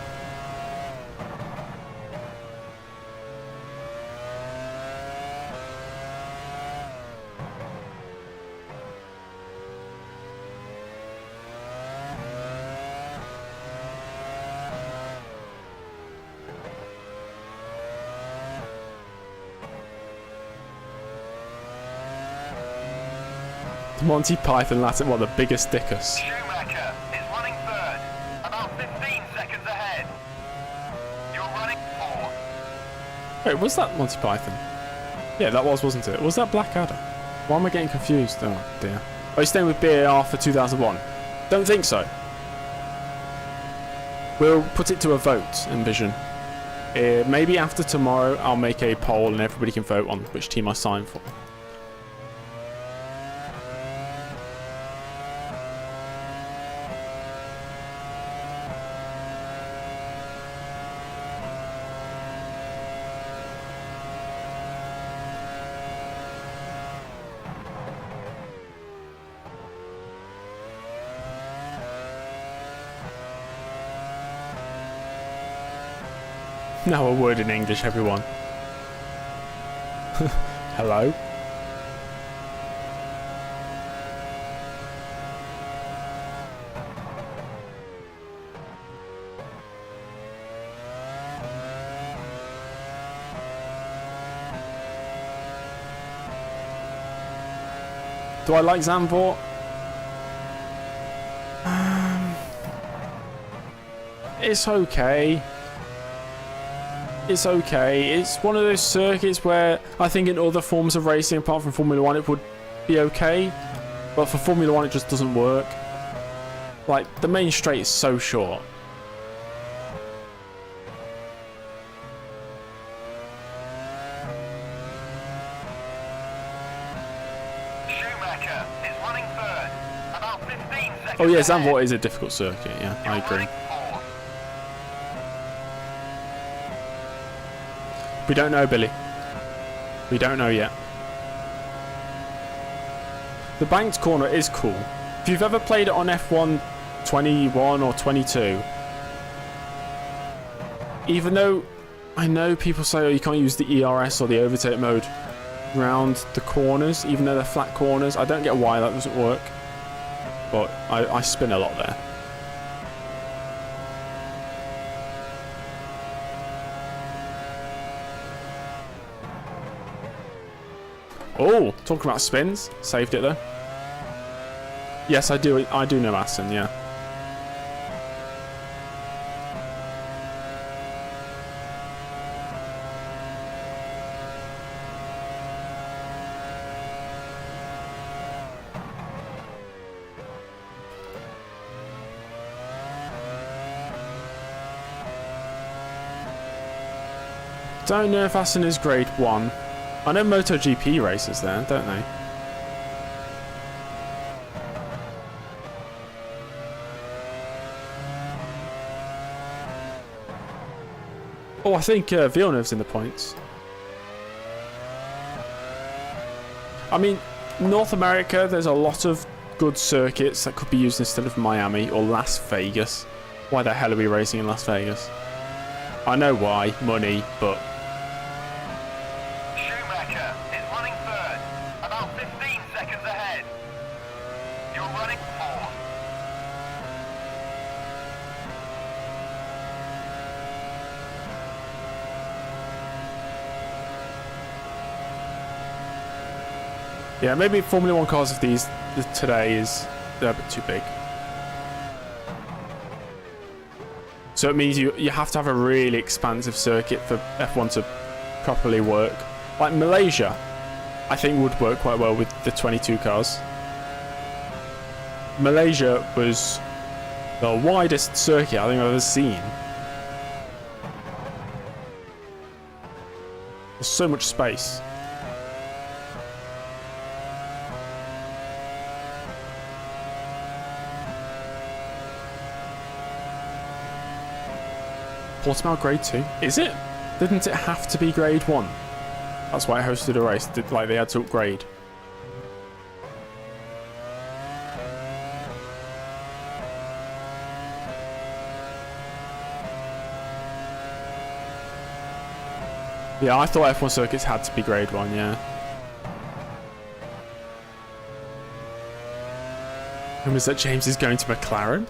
A: Monty Python Latin, what, the biggest dickus?
B: Schumacher is running third. About 15 seconds ahead. You're running fourth.
A: Wait, was that Monty Python? Yeah, that was, wasn't it? Was that Blackadder? Why am I getting confused? Oh, dear. Are you staying with BAR for 2001? Don't think so. We'll put it to a vote, Envision. Maybe after tomorrow, I'll make a poll and everybody can vote on which team I sign for. Now a word in English, everyone. Hello? Do I like Zandvoort? It's okay. It's okay. It's one of those circuits where I think in other forms of racing, apart from Formula 1, it would be okay. But for Formula 1, it just doesn't work. Like, the main straight is so short.
B: Schumacher is running third. About 15 seconds
A: Oh yeah,
B: ahead.
A: Zandvoort is a difficult circuit, yeah, I
B: You're
A: agree.
B: running fourth.
A: We don't know, Billy. We don't know yet. The banked corner is cool. If you've ever played it on F1 21 or 22, even though I know people say, oh, you can't use the ERS or the overtake mode round the corners, even though they're flat corners, I don't get why that doesn't work. But I spin a lot there. Oh, talking about spins. Saved it though. Yes, I do know Aston, yeah. Don't know if Aston is grade 1. I know MotoGP races there, don't they? Oh, I think Villeneuve's in the points. I mean, North America, there's a lot of good circuits that could be used instead of Miami or Las Vegas. Why the hell are we racing in Las Vegas? I know why, money, but
B: Schumacher is running third, about 15 seconds ahead. You're running fourth.
A: yeah, maybe Formula 1 cars of these today they're a bit too big. So it means you have to have a really expansive circuit for F1 to properly work. Like Malaysia, I think would work quite well with the 22 cars. Malaysia was the widest circuit I think I've ever seen. There's so much space. Portimao grade 2? Is it? Didn't it have to be grade 1? That's why it hosted a race. Like they had to upgrade. Yeah, I thought F1 circuits had to be grade 1, yeah. Rumours that James is going to McLaren?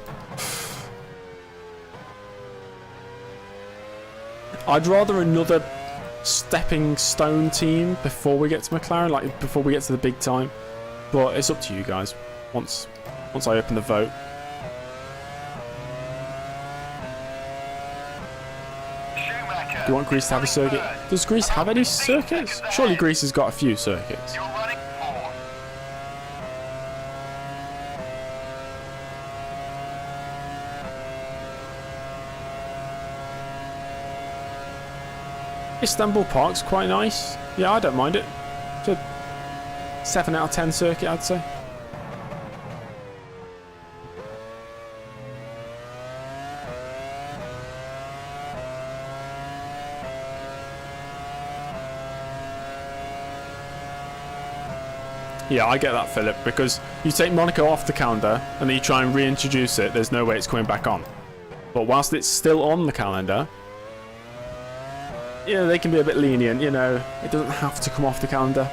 A: I'd rather another stepping stone team before we get to McLaren, like before we get to the big time. But it's up to you guys. Once I open the vote. Do you want Greece to have a circuit? Does Greece have any circuits? Surely Greece has got a few circuits.
B: You're running fourth.
A: Istanbul Park's quite nice. Yeah, I don't mind it. It's a 7 out of 10 circuit, I'd say. Yeah, I get that, Philip, because you take Monaco off the calendar and then you try and reintroduce it, there's no way it's coming back on. But whilst it's still on the calendar, yeah, they can be a bit lenient, you know. It doesn't have to come off the calendar.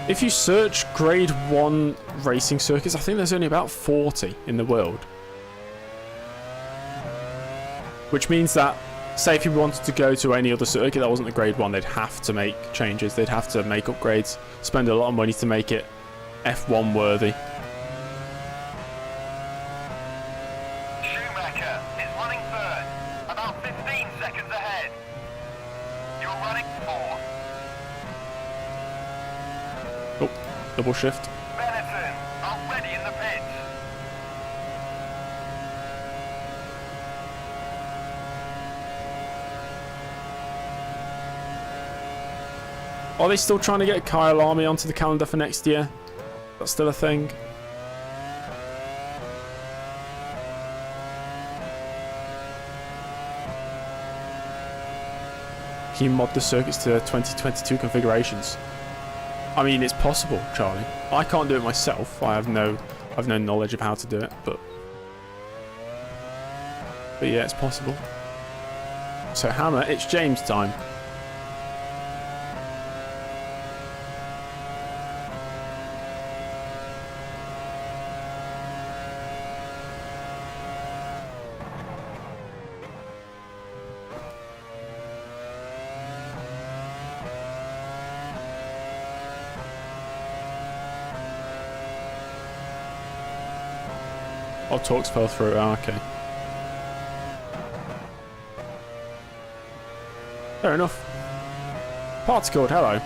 A: If you search grade 1 racing circuits, I think there's only about 40 in the world. Which means that, say if you wanted to go to any other circuit that wasn't the grade 1, they'd have to make changes, they'd have to make upgrades, spend a lot of money to make it F1 worthy.
B: Schumacher is running third, about 15 seconds ahead. You're running fourth.
A: Oh, double shift.
B: Benetton already in the pits.
A: Are they still trying to get Kyle Army onto the calendar for next year? That's still a thing. Can you mod the circuits to 2022 configurations? I mean, it's possible, Charlie. I can't do it myself. I've no knowledge of how to do it, but yeah, it's possible. So Hammer, it's James time. Oh, talks fell through. Oh, okay. Fair enough. Parts code, hello.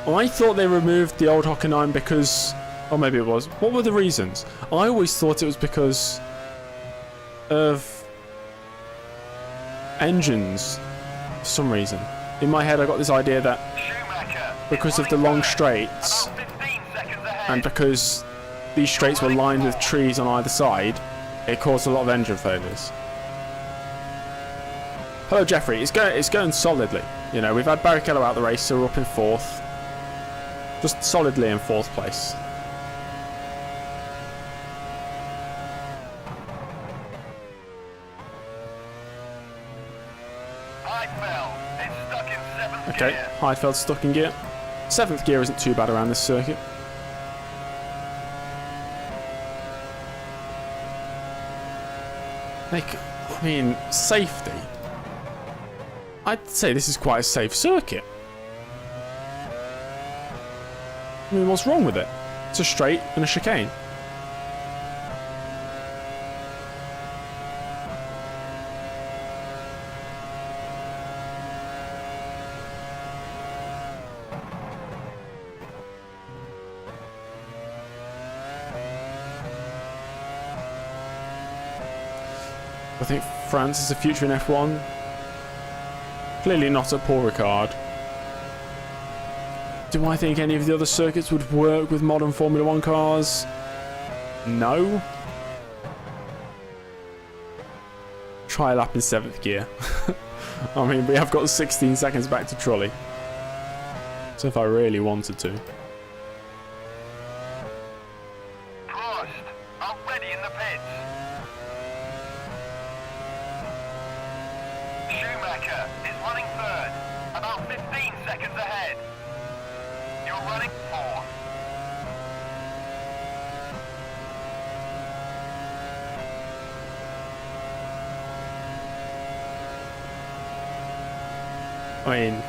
A: I thought they removed the old Hockenheim because... Or maybe it was. What were the reasons? I always thought it was because of engines. For some reason. In my head I got this idea that because of the long straights and because these straights were lined with trees on either side, it caused a lot of engine failures. Hello Jeffrey, it's going solidly. You know, we've had Barrichello out the race, so we're up in 4th. Just solidly in 4th place. Okay, Heifeld's stuck in gear. 7th gear isn't too bad around this circuit. Like, I mean, safety. I'd say this is quite a safe circuit. I mean, what's wrong with it? It's a straight and a chicane. I think France is the future in F1. Clearly not at Paul Ricard. Do I think any of the other circuits would work with modern Formula 1 cars? No. Try a lap in 7th gear. I mean, we have got 16 seconds back to Trulli. So if I really wanted to.
B: Prost, already in the pits. Schumacher is running 3rd, about 15 seconds ahead. You're running 4th.
A: I mean,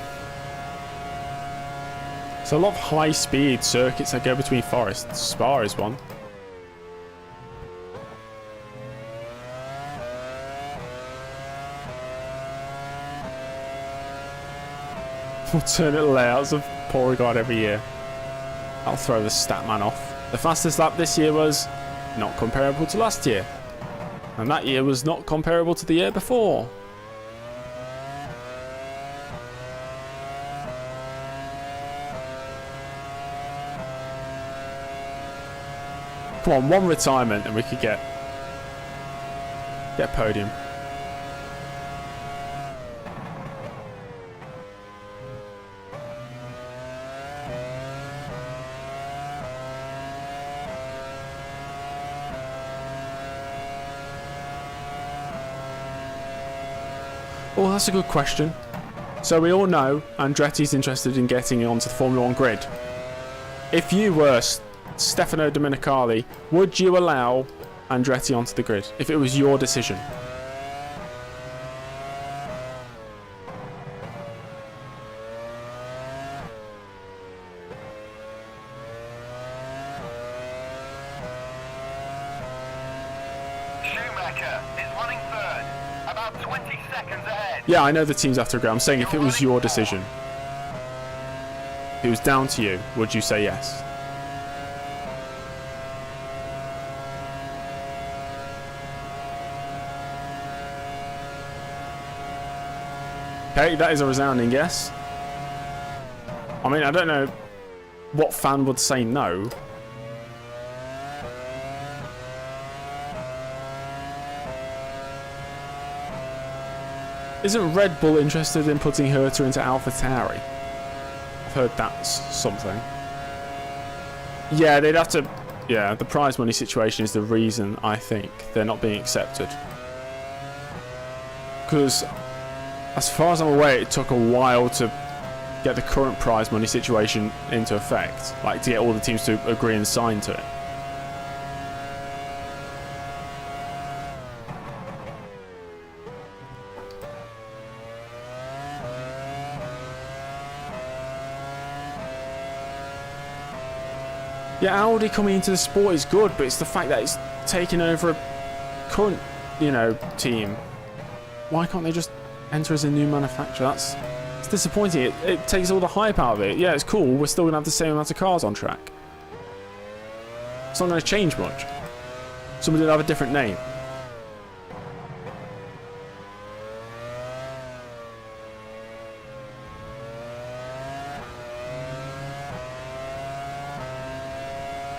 A: there's a lot of high-speed circuits that go between forests. Spa is one. Alternate layouts of Paul Ricard every year. I'll throw the stat man off. The fastest lap this year was not comparable to last year. And that year was not comparable to the year before. Come on, one retirement and we could get a podium. Oh, that's a good question. So we all know Andretti's interested in getting onto the Formula 1 grid. If you were Stefano Dominicali, would you allow Andretti onto the grid if it was your decision?
B: Schumacher is running 3rd, about 20 seconds ahead.
A: Yeah, I know the teams have to agree. I'm saying if it was your decision, if it was down to you, would you say yes? Okay, that is a resounding yes. I mean, I don't know what fan would say no. Isn't Red Bull interested in putting Herta into AlphaTauri? I've heard that's something. Yeah, they'd have to... Yeah, the prize money situation is the reason I think they're not being accepted. Because, as far as I'm aware, it took a while to get the current prize money situation into effect. Like, to get all the teams to agree and sign to it. Yeah, Audi coming into the sport is good, but it's the fact that it's taking over a current, you know, team. Why can't they just enter as a new manufacturer? That's It's disappointing. It takes all the hype out of it. Yeah, it's cool. We're still going to have the same amount of cars on track. It's not going to change much. Somebody will have a different name.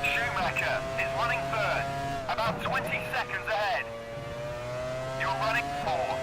B: Schumacher is running third, about 20 seconds ahead. You're running fourth.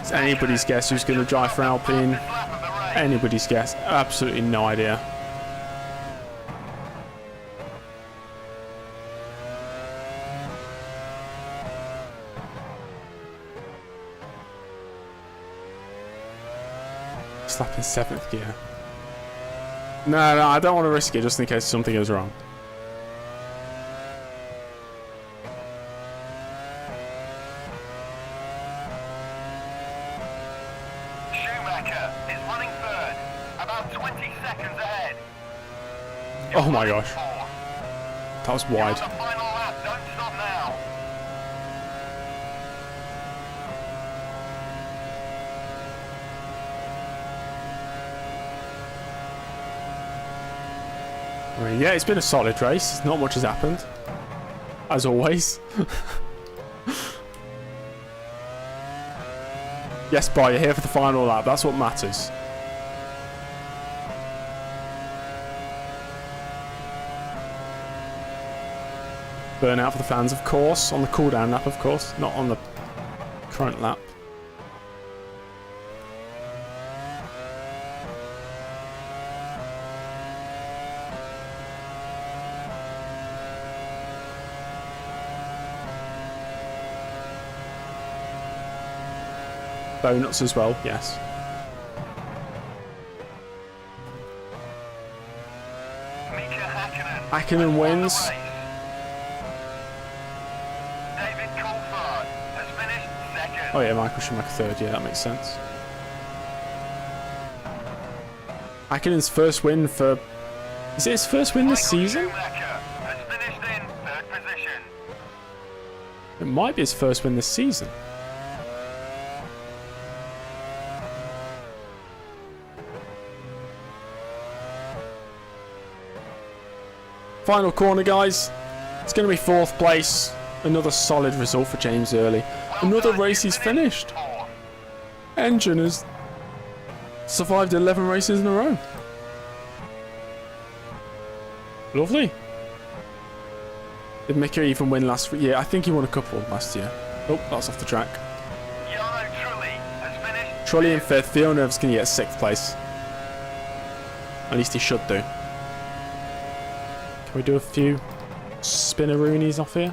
A: It's anybody's guess who's going to drive for Alpine. Anybody's guess. Absolutely no idea. Slap in 7th gear. No, I don't want to risk it just in case something goes wrong.
B: Schumacher is running third, about 20 seconds ahead.
A: Oh my gosh. That was
B: You're on
A: wide.
B: the final lap, don't stop now.
A: I mean, yeah, it's been a solid race. Not much has happened. As always. Yes, boy, you're here for the final lap. That's what matters. Burnout for the fans, of course. On the cooldown lap, of course. Not on the current lap. Donuts as well, yes. Hakkinen wins.
B: David Coulthard has finished second.
A: Oh yeah, Michael Schumacher third, yeah, that makes sense. Hakkinen's first win for... Is it his first win this season?
B: Schumacher has finished in third position.
A: It might be his first win this season. Final corner, guys. It's going to be 4th place. Another solid result for James Early. Another race he's finished.
B: Fourth.
A: Engine has survived 11 races in a row. Lovely. Did Mika even win last year? I think he won a couple last year. Oh, that's off the track.
B: Jarno Trulli has finished.
A: Trulli in 5th. Villeneuve's going to get 6th place. At least he should do. Can we do a few spinneroonies off here?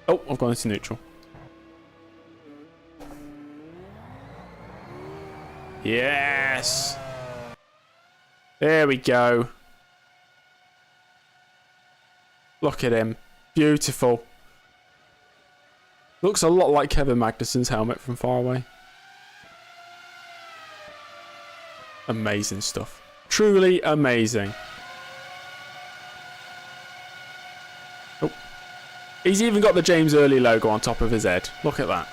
A: Oh, I've gone into neutral. Yes! There we go. Look at him. Beautiful. Looks a lot like Kevin Magnussen's helmet from far away. Amazing stuff. Truly amazing. Oh. He's even got the James Early logo on top of his head. Look at that.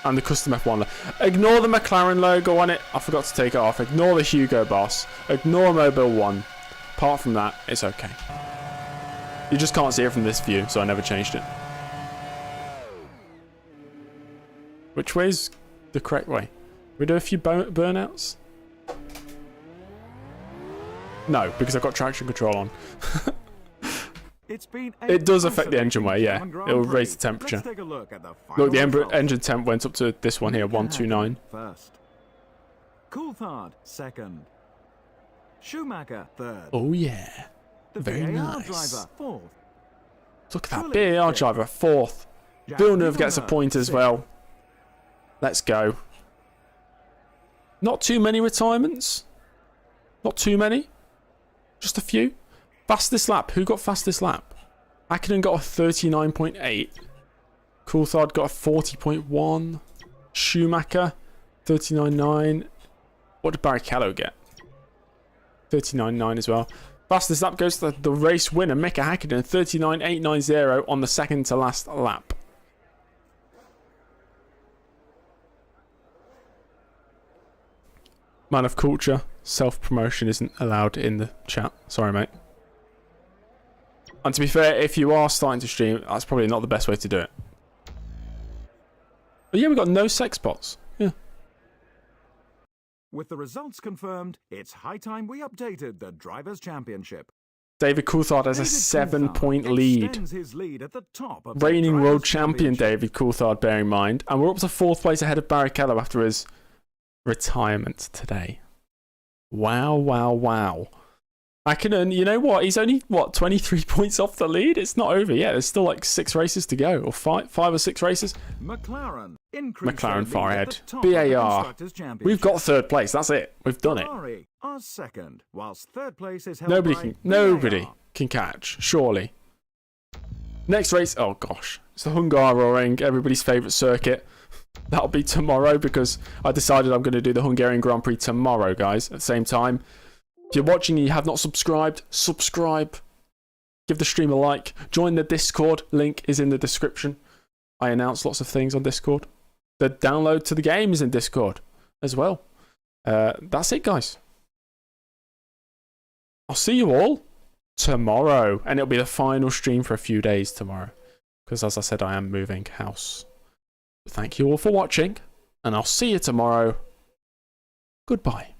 A: And the custom F1 logo. Ignore the McLaren logo on it. I forgot to take it off. Ignore the Hugo Boss. Ignore Mobile 1. Apart from that, it's okay. You just can't see it from this view, so I never changed it. Which way's the correct way. We do a few burnouts? No, because I've got traction control on.
C: It's been
A: It does affect the engine wear, yeah.
C: German Grand
A: It'll
C: Prix.
A: raise the temperature.
C: Let's take a look at the final
A: Look, the
C: results.
A: engine temp went up to this one here, 129.
C: First. Coulthard, second. Schumacher, third.
A: Oh, yeah.
C: The
A: very
C: VAR
A: nice.
C: driver, fourth.
A: Look at that.
C: Trulli,
A: BAR
C: fifth.
A: driver, 4th.
C: Jack
A: Villeneuve gets a
C: Villeneuve,
A: point as
C: sixth.
A: well. Let's go. Not too many retirements. Not too many. Just a few. Fastest lap. Who got fastest lap? Hakkinen got a 39.8. Coulthard got a 40.1. Schumacher, 39.9. What did Barrichello get? 39.9 as well. Fastest lap goes to the race winner, Mika Hakkinen, 39.890 on the second to last lap. Man of culture, self-promotion isn't allowed in the chat. Sorry, mate. And to be fair, if you are starting to stream, that's probably not the best way to do it. But yeah, we've got no sex bots. Yeah.
C: With the results confirmed, it's high time we updated the Drivers' Championship.
A: David Coulthard has a
C: David
A: 7-point
C: Coulthard
A: lead.
C: extends his lead at the top of the
A: Reigning
C: Drivers'
A: world champion
C: Championship.
A: David Coulthard, bear in mind. And we're up to 4th place ahead of Barrichello after his retirement today. Wow, wow, wow. Hakkinen, you know what? He's only, 23 points off the lead? It's not over yet. There's still like 6 races to go. Or 5 or 6 races.
C: McLaren increased their
A: McLaren
C: lead
A: far
C: at
A: ahead.
C: the top of the
A: BAR.
C: Constructors' Championship.
A: We've got 3rd place. That's it. We've done it.
C: Ferrari are second, whilst third place is held
A: Nobody
C: by
A: can catch, surely. Next race, oh gosh, it's the Hungaroring, everybody's favourite circuit. That'll be tomorrow because I decided I'm going to do the Hungarian Grand Prix tomorrow, guys, at the same time. If you're watching and you have not subscribed, subscribe. Give the stream a like. Join the Discord, link is in the description. I announce lots of things on Discord. The download to the game is in Discord as well. That's it, guys. I'll see you all tomorrow, and it'll be the final stream for a few days tomorrow because, as I said, I am moving house. Thank you all for watching, and I'll see you tomorrow. Goodbye.